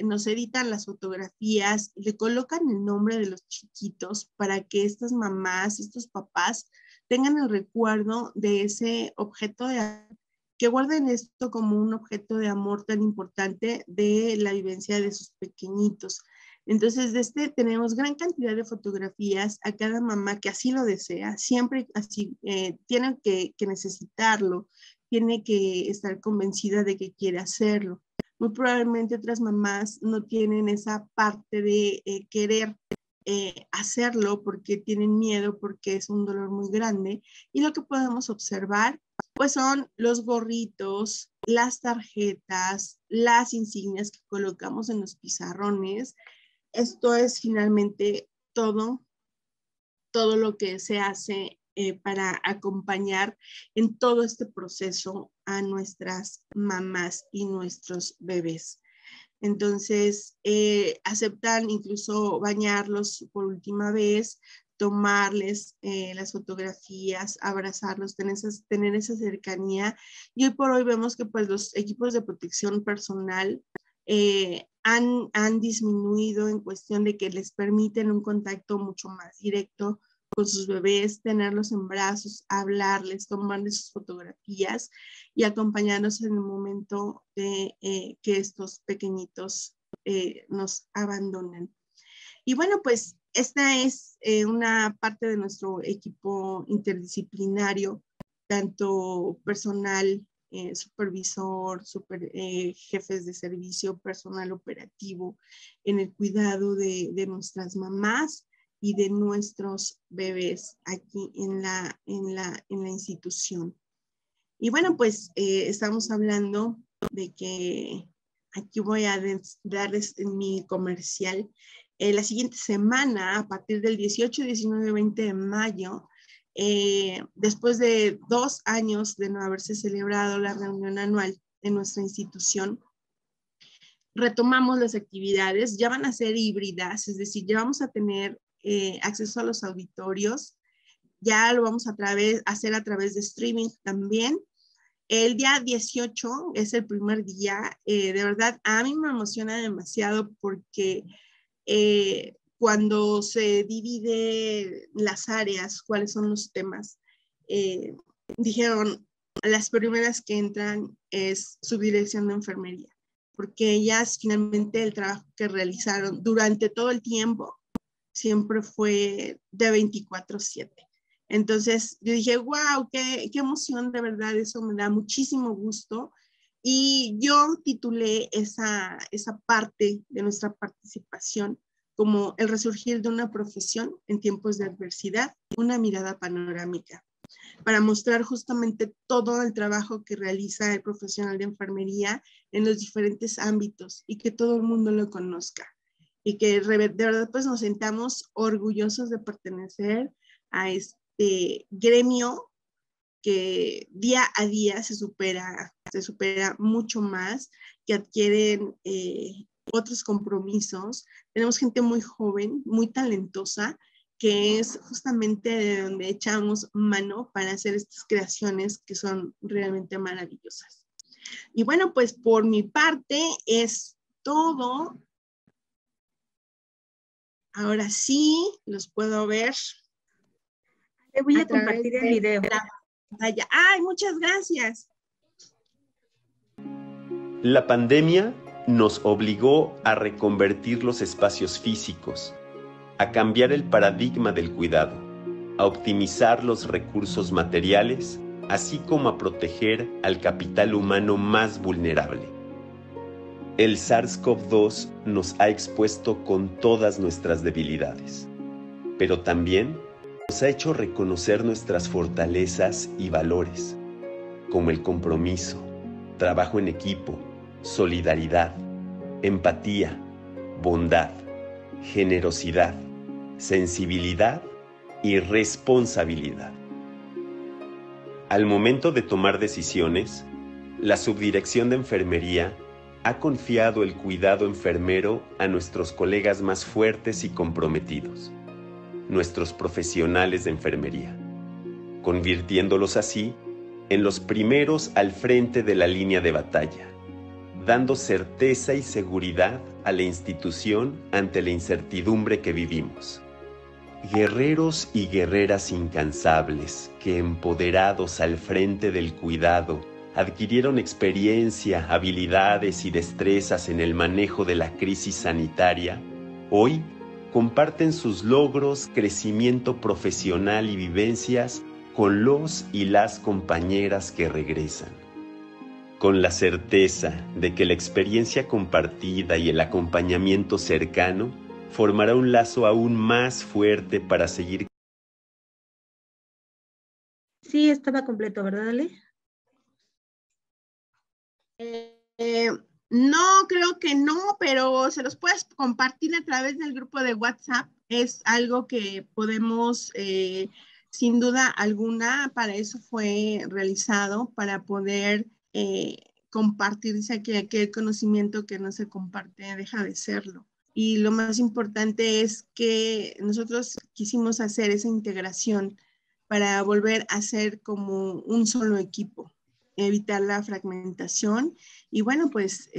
nos editan las fotografías, le colocan el nombre de los chiquitos para que estas mamás, estos papás tengan el recuerdo de ese objeto que guarden esto como un objeto de amor tan importante de la vivencia de sus pequeñitos. Entonces, tenemos gran cantidad de fotografías a cada mamá que así lo desea, siempre así, tiene que necesitarlo, tiene que estar convencida de que quiere hacerlo. Muy probablemente otras mamás no tienen esa parte de querer hacerlo porque tienen miedo, porque es un dolor muy grande. Y lo que podemos observar pues son los gorritos, las tarjetas, las insignias que colocamos en los pizarrones. Esto es finalmente todo lo que se hace para acompañar en todo este proceso a nuestras mamás y nuestros bebés. Entonces, aceptan incluso bañarlos por última vez, tomarles las fotografías, abrazarlos, tener esa cercanía. Y hoy por hoy vemos que pues, los equipos de protección personal han disminuido en cuestión de que les permiten un contacto mucho más directo con sus bebés, tenerlos en brazos, hablarles, tomarles sus fotografías y acompañarnos en el momento de que estos pequeñitos nos abandonen. Y bueno, pues esta es una parte de nuestro equipo interdisciplinario, tanto personal supervisor, jefes de servicio, personal operativo, en el cuidado de nuestras mamás y de nuestros bebés aquí en la institución. Y bueno, pues estamos hablando de que aquí voy a darles mi comercial. La siguiente semana, a partir del 18, 19 y 20 de mayo, después de 2 años de no haberse celebrado la reunión anual de nuestra institución, retomamos las actividades. Ya van a ser híbridas, es decir, ya vamos a tener acceso a los auditorios. Ya lo vamos a hacer a través de streaming también. El día 18 es el primer día. De verdad, a mí me emociona demasiado porque cuando se divide las áreas, cuáles son los temas, dijeron, las primeras que entran es subdirección de enfermería, porque ellas finalmente el trabajo que realizaron durante todo el tiempo siempre fue de 24/7. Entonces yo dije, wow, qué emoción, de verdad, eso me da muchísimo gusto. Y yo titulé esa parte de nuestra participación como el resurgir de una profesión en tiempos de adversidad, una mirada panorámica, para mostrar justamente todo el trabajo que realiza el profesional de enfermería en los diferentes ámbitos y que todo el mundo lo conozca. Y que de verdad pues nos sentamos orgullosos de pertenecer a este gremio que día a día se supera mucho más, que adquieren otros compromisos. Tenemos gente muy joven, muy talentosa, que es justamente de donde echamos mano para hacer estas creaciones que son realmente maravillosas. Y bueno, pues por mi parte es todo. Ahora sí, los puedo ver. Te voy a compartir el video. ¡Ay, muchas gracias! La pandemia nos obligó a reconvertir los espacios físicos, a cambiar el paradigma del cuidado, a optimizar los recursos materiales, así como a proteger al capital humano más vulnerable. El SARS-CoV-2 nos ha expuesto con todas nuestras debilidades, pero también nos ha hecho reconocer nuestras fortalezas y valores, como el compromiso, trabajo en equipo, solidaridad, empatía, bondad, generosidad, sensibilidad y responsabilidad. Al momento de tomar decisiones, la Subdirección de Enfermería ha confiado el cuidado enfermero a nuestros colegas más fuertes y comprometidos, nuestros profesionales de enfermería, convirtiéndolos así en los primeros al frente de la línea de batalla, dando certeza y seguridad a la institución ante la incertidumbre que vivimos. Guerreros y guerreras incansables que, empoderados al frente del cuidado, adquirieron experiencia, habilidades y destrezas en el manejo de la crisis sanitaria, hoy comparten sus logros, crecimiento profesional y vivencias con los y las compañeras que regresan. Con la certeza de que la experiencia compartida y el acompañamiento cercano formará un lazo aún más fuerte para seguir. Sí, estaba completo, ¿verdad, Ale? No, creo que no, pero se los puedes compartir a través del grupo de WhatsApp. Es algo que podemos, sin duda alguna, para eso fue realizado, para poder compartirse aquel conocimiento que no se comparte, deja de serlo. Y lo más importante es que nosotros quisimos hacer esa integración para volver a ser como un solo equipo, evitar la fragmentación y bueno, pues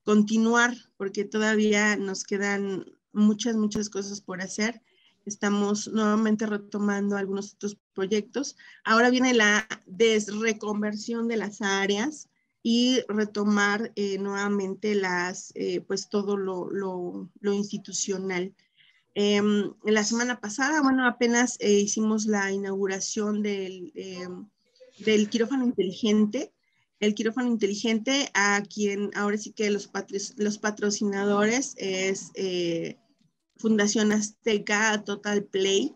continuar, porque todavía nos quedan muchas cosas por hacer. Estamos nuevamente retomando algunos otros proyectos. Ahora viene la desreconversión de las áreas y retomar nuevamente pues todo lo institucional. La semana pasada, bueno, apenas hicimos la inauguración del del quirófano inteligente. El quirófano inteligente, a quien ahora sí que los patrocinadores es Fundación Azteca, Total Play,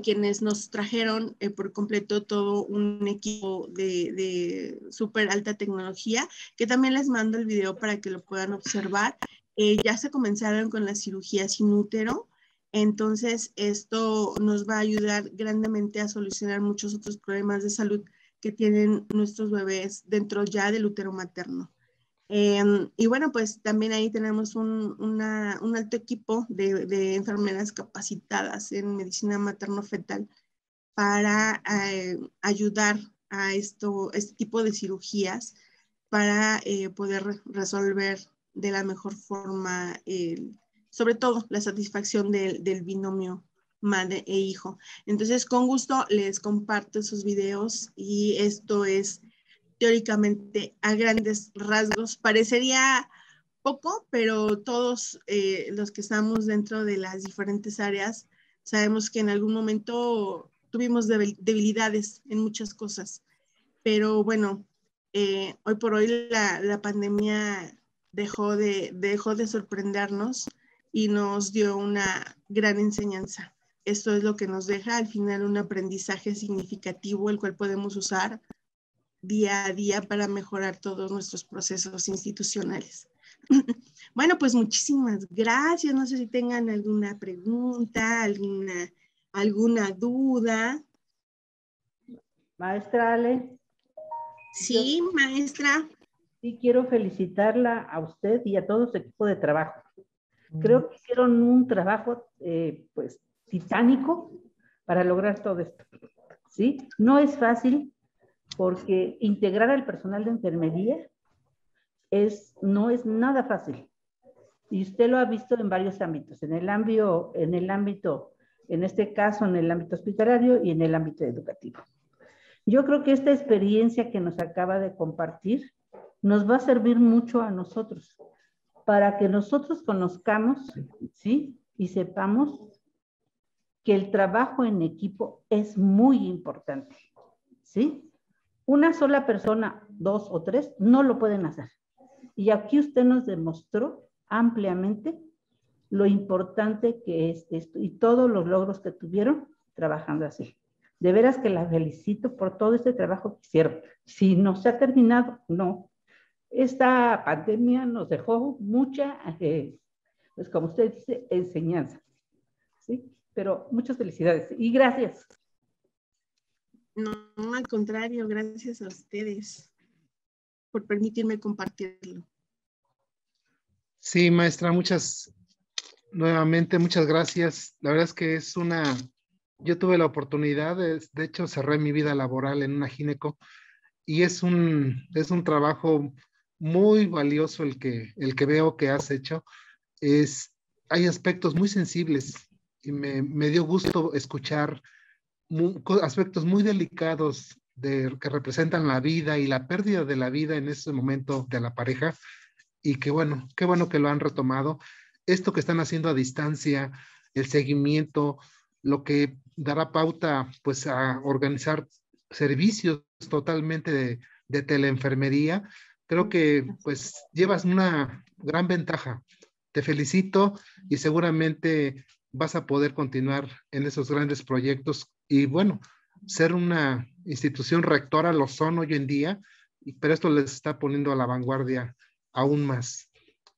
quienes nos trajeron por completo todo un equipo de súper alta tecnología, que también les mando el video para que lo puedan observar. Ya se comenzaron con la cirugía sin útero, entonces esto nos va a ayudar grandemente a solucionar muchos otros problemas de salud que tienen nuestros bebés dentro ya del útero materno. Y bueno, pues también ahí tenemos un alto equipo de enfermeras capacitadas en medicina materno-fetal para ayudar a este tipo de cirugías para poder resolver de la mejor forma, sobre todo la satisfacción del binomio madre e hijo. Entonces, con gusto les comparto esos videos y esto es teóricamente a grandes rasgos. Parecería poco, pero todos los que estamos dentro de las diferentes áreas sabemos que en algún momento tuvimos debilidades en muchas cosas. Pero bueno, hoy por hoy la pandemia dejó de sorprendernos y nos dio una gran enseñanza. Esto es lo que nos deja al final un aprendizaje significativo, el cual podemos usar día a día para mejorar todos nuestros procesos institucionales. Bueno, pues muchísimas gracias. No sé si tengan alguna pregunta, alguna duda. Maestra Ale. Sí, maestra. Sí, quiero felicitarla a usted y a todo su equipo de trabajo. Creo que hicieron un trabajo, pues, titánico para lograr todo esto. ¿Sí? No es fácil porque integrar al personal de enfermería no es nada fácil. Y usted lo ha visto en varios ámbitos, en este caso, en el ámbito hospitalario y en el ámbito educativo. Yo creo que esta experiencia que nos acaba de compartir nos va a servir mucho a nosotros, para que nosotros conozcamos, ¿sí? Y sepamos que el trabajo en equipo es muy importante, ¿sí? Una sola persona, 2 o 3, no lo pueden hacer. Y aquí usted nos demostró ampliamente lo importante que es esto y todos los logros que tuvieron trabajando así. De veras que la felicito por todo este trabajo que hicieron. Si no se ha terminado, no. Esta pandemia nos dejó mucha, pues como usted dice, enseñanza. ¿Sí? Pero muchas felicidades y gracias. No, al contrario, gracias a ustedes por permitirme compartirlo. Sí, maestra, nuevamente muchas gracias. La verdad es que yo tuve la oportunidad, de hecho cerré mi vida laboral en una gineco y es un trabajo muy valioso el que veo que has hecho. Hay aspectos muy sensibles y me dio gusto escuchar aspectos muy delicados que representan la vida y la pérdida de la vida en ese momento de la pareja. Y qué bueno que lo han retomado. Esto que están haciendo a distancia, el seguimiento, lo que dará pauta pues a organizar servicios totalmente de teleenfermería, creo que pues llevas una gran ventaja. Te felicito y seguramente vas a poder continuar en esos grandes proyectos y bueno, ser una institución rectora lo son hoy en día, pero esto les está poniendo a la vanguardia aún más.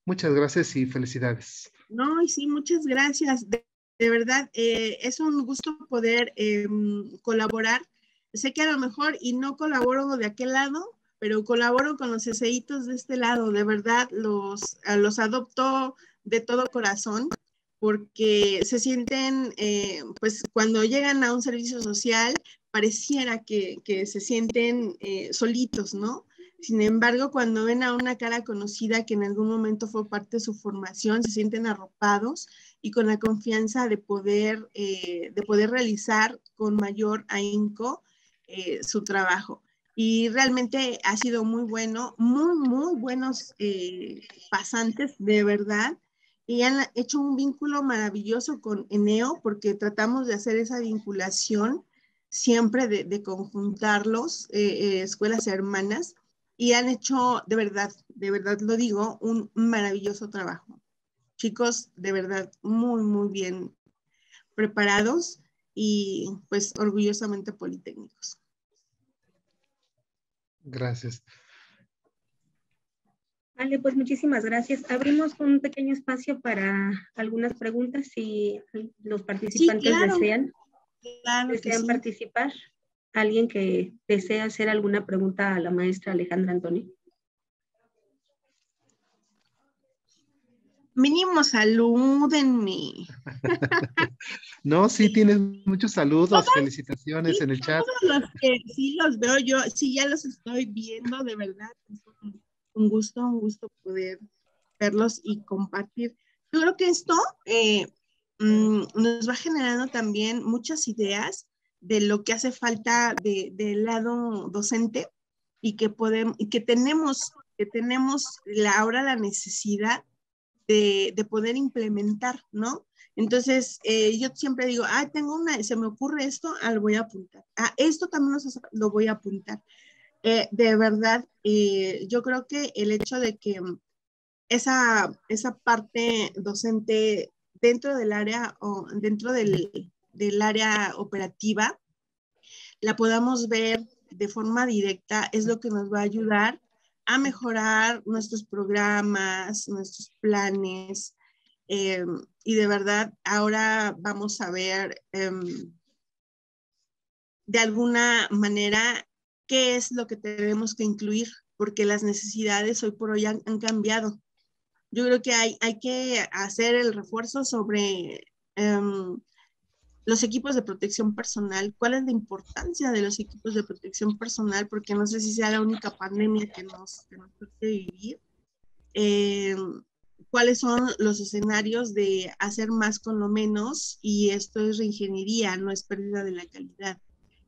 Muchas gracias y felicidades. No, y sí, muchas gracias. De verdad, es un gusto poder colaborar. Sé que a lo mejor y no colaboro de aquel lado, pero colaboro con los eseitos de este lado. De verdad, los adopto de todo corazón porque se sienten, pues cuando llegan a un servicio social, pareciera que se sienten solitos, ¿no? Sin embargo, cuando ven a una cara conocida que en algún momento fue parte de su formación, se sienten arropados y con la confianza de poder realizar con mayor ahínco su trabajo. Y realmente ha sido muy bueno, muy buenos pasantes, de verdad. Y han hecho un vínculo maravilloso con Eneo porque tratamos de hacer esa vinculación siempre de conjuntarlos, escuelas hermanas, y han hecho de verdad lo digo, un maravilloso trabajo. Chicos, de verdad, muy, muy bien preparados y pues orgullosamente politécnicos. Gracias. Vale, pues muchísimas gracias. Abrimos un pequeño espacio para algunas preguntas si los participantes desean participar. ¿Alguien que desea hacer alguna pregunta a la maestra Alejandra Antonio? Mínimo salúdenme. No, sí tienes muchos saludos, felicitaciones Sí, en el chat. todos los que sí los veo yo, sí ya los estoy viendo, de verdad. Es un gusto poder verlos y compartir. Yo creo que esto nos va generando también muchas ideas de lo que hace falta del lado docente y que podemos, y que tenemos ahora la necesidad de poder implementar, ¿no? Entonces, yo siempre digo, se me ocurre esto, lo voy a apuntar. Esto también lo voy a apuntar. De verdad, yo creo que el hecho de que esa parte docente dentro del área o dentro del área operativa la podamos ver de forma directa es lo que nos va a ayudar a mejorar nuestros programas, nuestros planes, y de verdad ahora vamos a ver de alguna manera qué es lo que tenemos que incluir, porque las necesidades hoy por hoy han cambiado. Yo creo que hay que hacer el refuerzo sobre los equipos de protección personal. ¿Cuál es la importancia de los equipos de protección personal? Porque no sé si sea la única pandemia que nos toque vivir. ¿Cuáles son los escenarios de hacer más con lo menos? Y esto es reingeniería, no es pérdida de la calidad.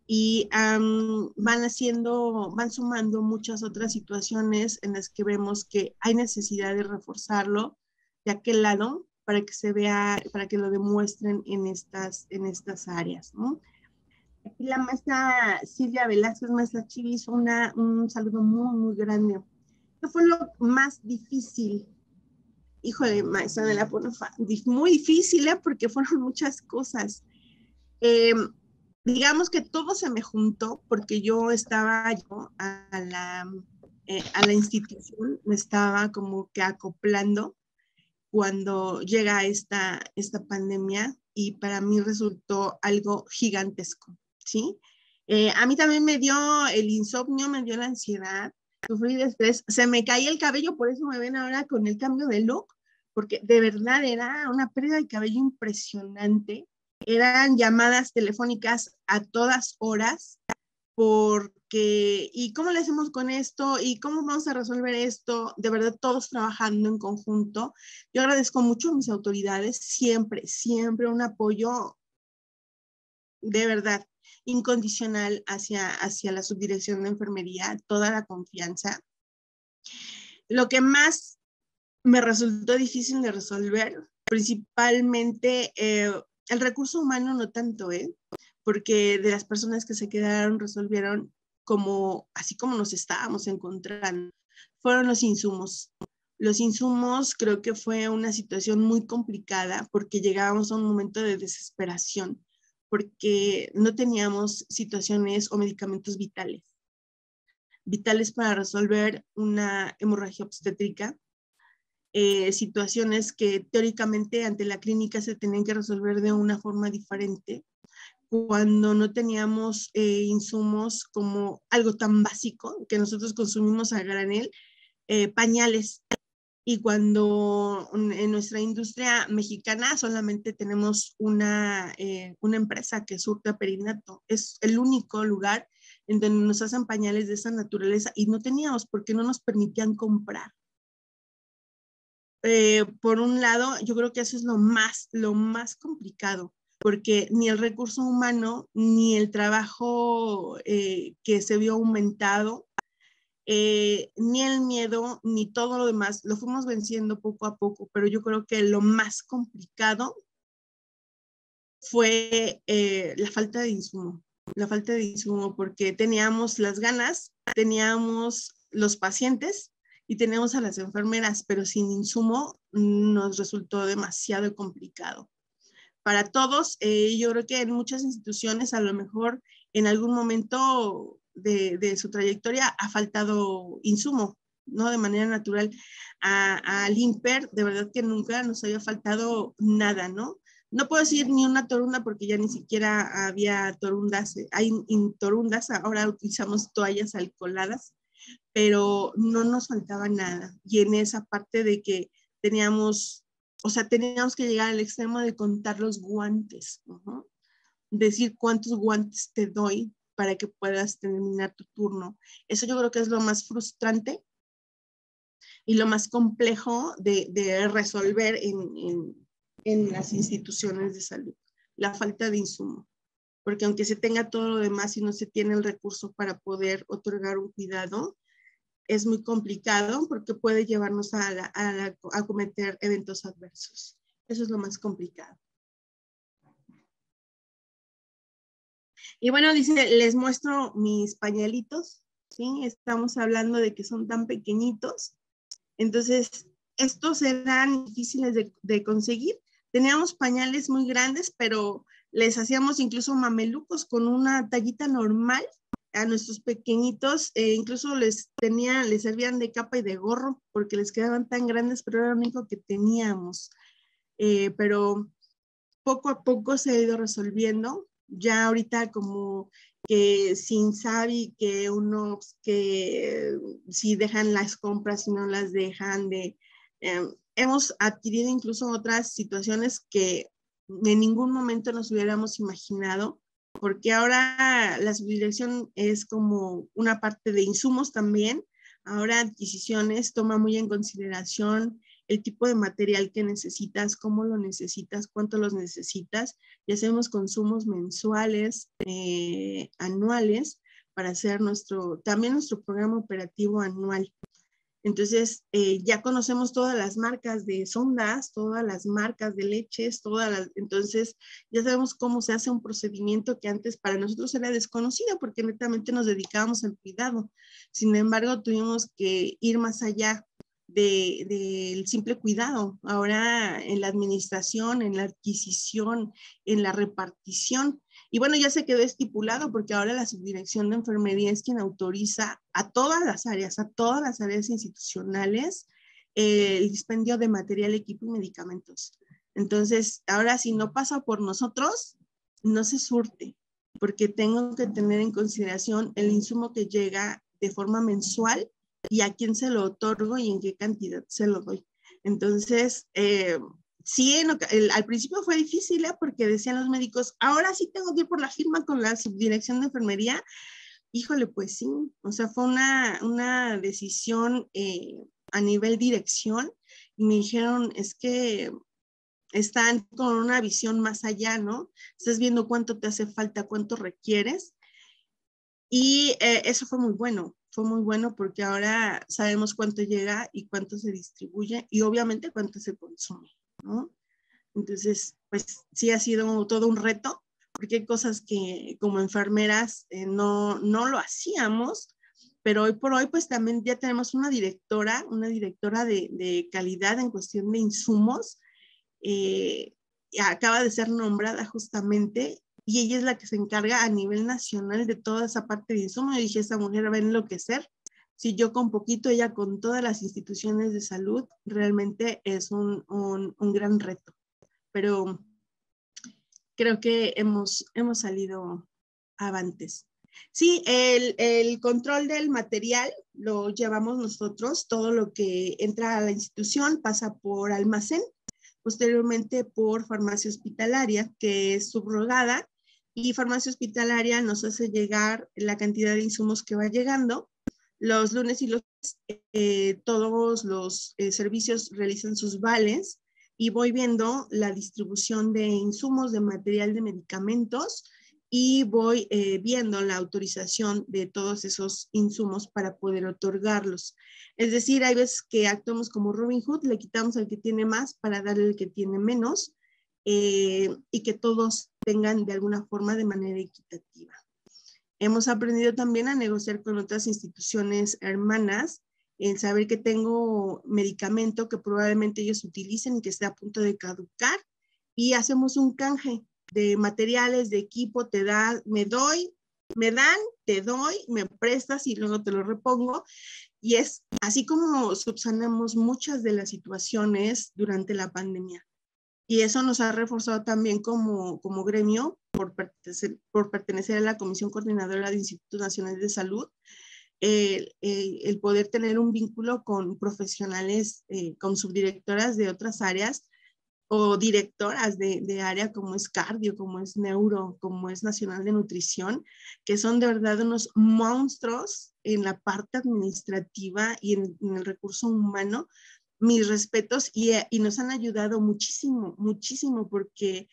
Y van sumando muchas otras situaciones en las que vemos que hay necesidad de reforzarlo de aquel lado para que se vea, para que lo demuestren en estas áreas, ¿no? Aquí la maestra Silvia Velázquez, maestra Chivi, hizo un saludo muy, muy grande. ¿Qué fue lo más difícil? Híjole, maestra, me la pone muy difícil, porque fueron muchas cosas. Digamos que todo se me juntó porque yo estaba a la institución, me estaba como que acoplando cuando llega esta pandemia y para mí resultó algo gigantesco, ¿sí? A mí también me dio el insomnio, me dio la ansiedad, sufrí de estrés, se me caía el cabello, por eso me ven ahora con el cambio de look, porque de verdad era una pérdida de cabello impresionante. Eran llamadas telefónicas a todas horas, porque, ¿y cómo le hacemos con esto? ¿Y cómo vamos a resolver esto? De verdad, todos trabajando en conjunto. Yo agradezco mucho a mis autoridades, siempre un apoyo de verdad incondicional hacia la subdirección de enfermería, toda la confianza. Lo que más me resultó difícil de resolver, principalmente el recurso humano, no tanto, porque de las personas que se quedaron resolvieron así como nos estábamos encontrando, fueron los insumos. Los insumos creo que fue una situación muy complicada porque llegábamos a un momento de desesperación, porque no teníamos situaciones o medicamentos vitales para resolver una hemorragia obstétrica. Situaciones que teóricamente ante la clínica se tenían que resolver de una forma diferente, cuando no teníamos insumos como algo tan básico que nosotros consumimos a granel, pañales. Y cuando en nuestra industria mexicana solamente tenemos una empresa que surte a Perinato, es el único lugar en donde nos hacen pañales de esa naturaleza y no teníamos porque no nos permitían comprar. Por un lado, yo creo que eso es lo más complicado, porque ni el recurso humano, ni el trabajo que se vio aumentado, ni el miedo, ni todo lo demás, lo fuimos venciendo poco a poco, pero yo creo que lo más complicado fue la falta de insumo. la falta de insumo, porque teníamos las ganas, teníamos los pacientes y teníamos a las enfermeras, pero sin insumo nos resultó demasiado complicado. Para todos, yo creo que en muchas instituciones a lo mejor en algún momento de su trayectoria ha faltado insumo, ¿no? De manera natural. Al INPER, de verdad que nunca nos había faltado nada, ¿no? No puedo decir ni una torunda porque ya ni siquiera había torundas, hay torundas, ahora utilizamos toallas alcoholadas, pero no nos faltaba nada. Y en esa parte de que teníamos, o sea, teníamos que llegar al extremo de contar los guantes, ¿no? Decir cuántos guantes te doy para que puedas terminar tu turno. Eso yo creo que es lo más frustrante y lo más complejo de resolver en las instituciones de salud, la falta de insumo. Porque aunque se tenga todo lo demás y no se tiene el recurso para poder otorgar un cuidado, es muy complicado porque puede llevarnos a cometer eventos adversos. Eso es lo más complicado. Y bueno, dice, les muestro mis pañalitos, ¿sí? Estamos hablando de que son tan pequeñitos. Entonces, estos eran difíciles de conseguir. Teníamos pañales muy grandes, pero les hacíamos incluso mamelucos con una tallita normal a nuestros pequeñitos, incluso les servían de capa y de gorro porque les quedaban tan grandes, pero era lo único que teníamos. Pero poco a poco se ha ido resolviendo. Ya ahorita como que sin sabe que uno, que si dejan las compras, si no las dejan, hemos adquirido incluso otras situaciones que en ningún momento nos hubiéramos imaginado, porque ahora la subdirección es como una parte de insumos también. Ahora adquisiciones toma muy en consideración el tipo de material que necesitas, cómo lo necesitas, cuánto los necesitas, y hacemos consumos mensuales, anuales, para hacer también nuestro programa operativo anual. Entonces, ya conocemos todas las marcas de sondas, todas las marcas de leches, entonces ya sabemos cómo se hace un procedimiento que antes para nosotros era desconocido porque netamente nos dedicábamos al cuidado. Sin embargo, tuvimos que ir más allá del simple cuidado. Ahora en la administración, en la adquisición, en la repartición. Y bueno, ya se quedó estipulado porque ahora la subdirección de enfermería es quien autoriza a todas las áreas institucionales, el dispendio de material, equipo y medicamentos. Entonces, ahora si no pasa por nosotros, no se surte, porque tengo que tener en consideración el insumo que llega de forma mensual y a quién se lo otorgo y en qué cantidad se lo doy. Entonces, sí, al principio fue difícil, porque decían los médicos, ahora sí tengo que ir por la firma con la subdirección de enfermería. Híjole, pues sí, o sea, fue una decisión a nivel dirección y me dijeron, es que están con una visión más allá, ¿no? Estás viendo cuánto te hace falta, cuánto requieres. Y eso fue muy bueno porque ahora sabemos cuánto llega y cuánto se distribuye y obviamente cuánto se consume, ¿no? Entonces, pues sí ha sido todo un reto, porque hay cosas que como enfermeras no lo hacíamos, pero hoy por hoy pues también ya tenemos una directora de calidad en cuestión de insumos, acaba de ser nombrada justamente, y ella es la que se encarga a nivel nacional de toda esa parte de insumos. Yo dije, esta mujer va a enloquecer. Si yo con poquito, ella con todas las instituciones de salud, realmente es un gran reto. Pero creo que hemos salido avantes. Sí, el control del material lo llevamos nosotros, todo lo que entra a la institución pasa por almacén, posteriormente por farmacia hospitalaria, que es subrogada, y farmacia hospitalaria nos hace llegar la cantidad de insumos que va llegando. Los lunes y los todos los servicios realizan sus vales y voy viendo la distribución de insumos, de material, de medicamentos, y voy viendo la autorización de todos esos insumos para poder otorgarlos. Es decir, hay veces que actuamos como Robin Hood, le quitamos al que tiene más para darle al que tiene menos, y que todos tengan de alguna forma de manera equitativa. Hemos aprendido también a negociar con otras instituciones hermanas, el saber que tengo medicamento que probablemente ellos utilicen y que esté a punto de caducar, y hacemos un canje de materiales, de equipo, te dan, te doy, me prestas y luego te lo repongo. Y es así como subsanamos muchas de las situaciones durante la pandemia. Y eso nos ha reforzado también como gremio por pertenecer a la Comisión Coordinadora de Institutos Nacionales de Salud, el poder tener un vínculo con profesionales, con subdirectoras de otras áreas o directoras de área como es cardio, como es neuro, como es nacional de nutrición, que son de verdad unos monstruos en la parte administrativa y en el recurso humano. Mis respetos, y nos han ayudado muchísimo, muchísimo, porque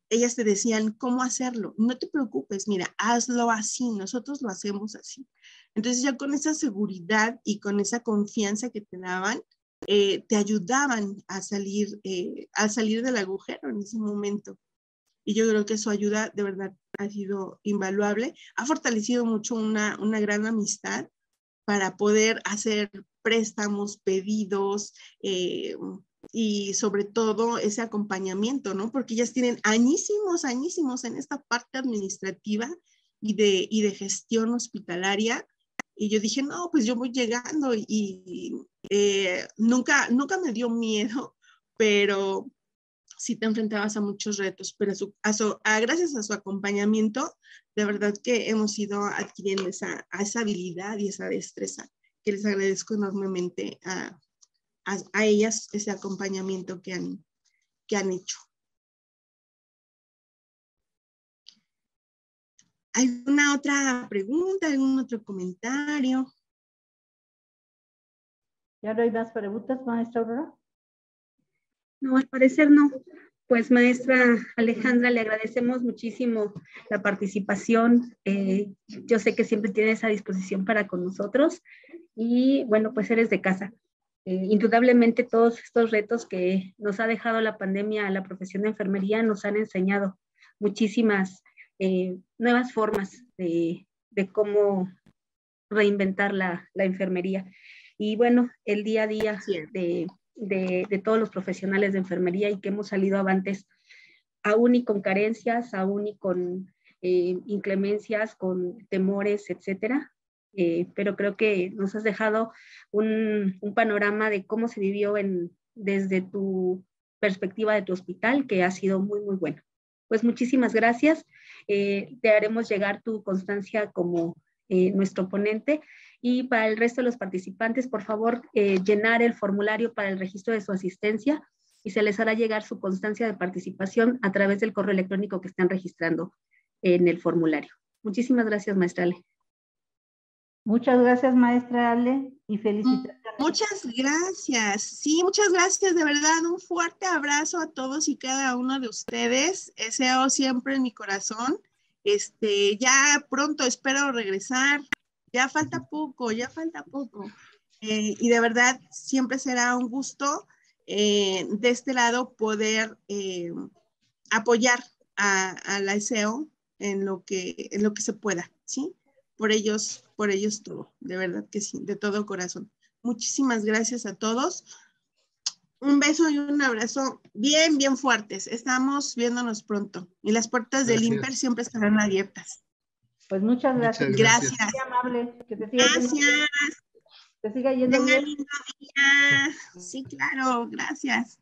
ellas te decían cómo hacerlo. No te preocupes, mira, hazlo así, nosotros lo hacemos así. Entonces ya con esa seguridad y con esa confianza que te daban, te ayudaban a salir del agujero en ese momento. Y yo creo que su ayuda de verdad ha sido invaluable. Ha fortalecido mucho una gran amistad para poder hacer préstamos, pedidos, y sobre todo ese acompañamiento, ¿no? Porque ellas tienen añísimos en esta parte administrativa y de gestión hospitalaria. Y yo dije, no, pues yo voy llegando y nunca me dio miedo, pero sí te enfrentabas a muchos retos, pero gracias a su acompañamiento, de verdad que hemos ido adquiriendo esa habilidad y esa destreza, que les agradezco enormemente a ellas, ese acompañamiento que han hecho. ¿Alguna otra pregunta? ¿Algún otro comentario? ¿Ya no hay más preguntas, maestra Aurora? No, al parecer no. Pues maestra Alejandra, le agradecemos muchísimo la participación. Yo sé que siempre tiene esa disposición para con nosotros y bueno, pues eres de casa. Indudablemente todos estos retos que nos ha dejado la pandemia a la profesión de enfermería nos han enseñado muchísimas nuevas formas de cómo reinventar la enfermería. Y bueno, el día a día de todos los profesionales de enfermería, y que hemos salido avantes, aún y con carencias, aún y con inclemencias, con temores, etcétera. Pero creo que nos has dejado un panorama de cómo se vivió desde tu perspectiva de tu hospital, que ha sido muy, muy bueno. Pues muchísimas gracias. Te haremos llegar tu constancia como nuestro ponente. Y para el resto de los participantes, por favor, llenar el formulario para el registro de su asistencia y se les hará llegar su constancia de participación a través del correo electrónico que están registrando en el formulario. Muchísimas gracias, maestra Ale. Muchas gracias, maestra Ale, y felicitaciones. Muchas gracias. Sí, muchas gracias. De verdad, un fuerte abrazo a todos y cada uno de ustedes. Deseo siempre en mi corazón. Ya pronto espero regresar. Ya falta poco. Y de verdad, siempre será un gusto de este lado poder apoyar a la SEO en lo que se pueda, ¿sí? Por ellos todo, de verdad que sí, de todo corazón. Muchísimas gracias a todos. Un beso y un abrazo bien, bien fuertes. Estamos viéndonos pronto. Y las puertas del IMPER siempre estarán abiertas. Pues muchas gracias. Gracias. Muy amable. Que te siga gracias. Yendo, te siga yendo bien. Lindo día. Sí, claro. Gracias.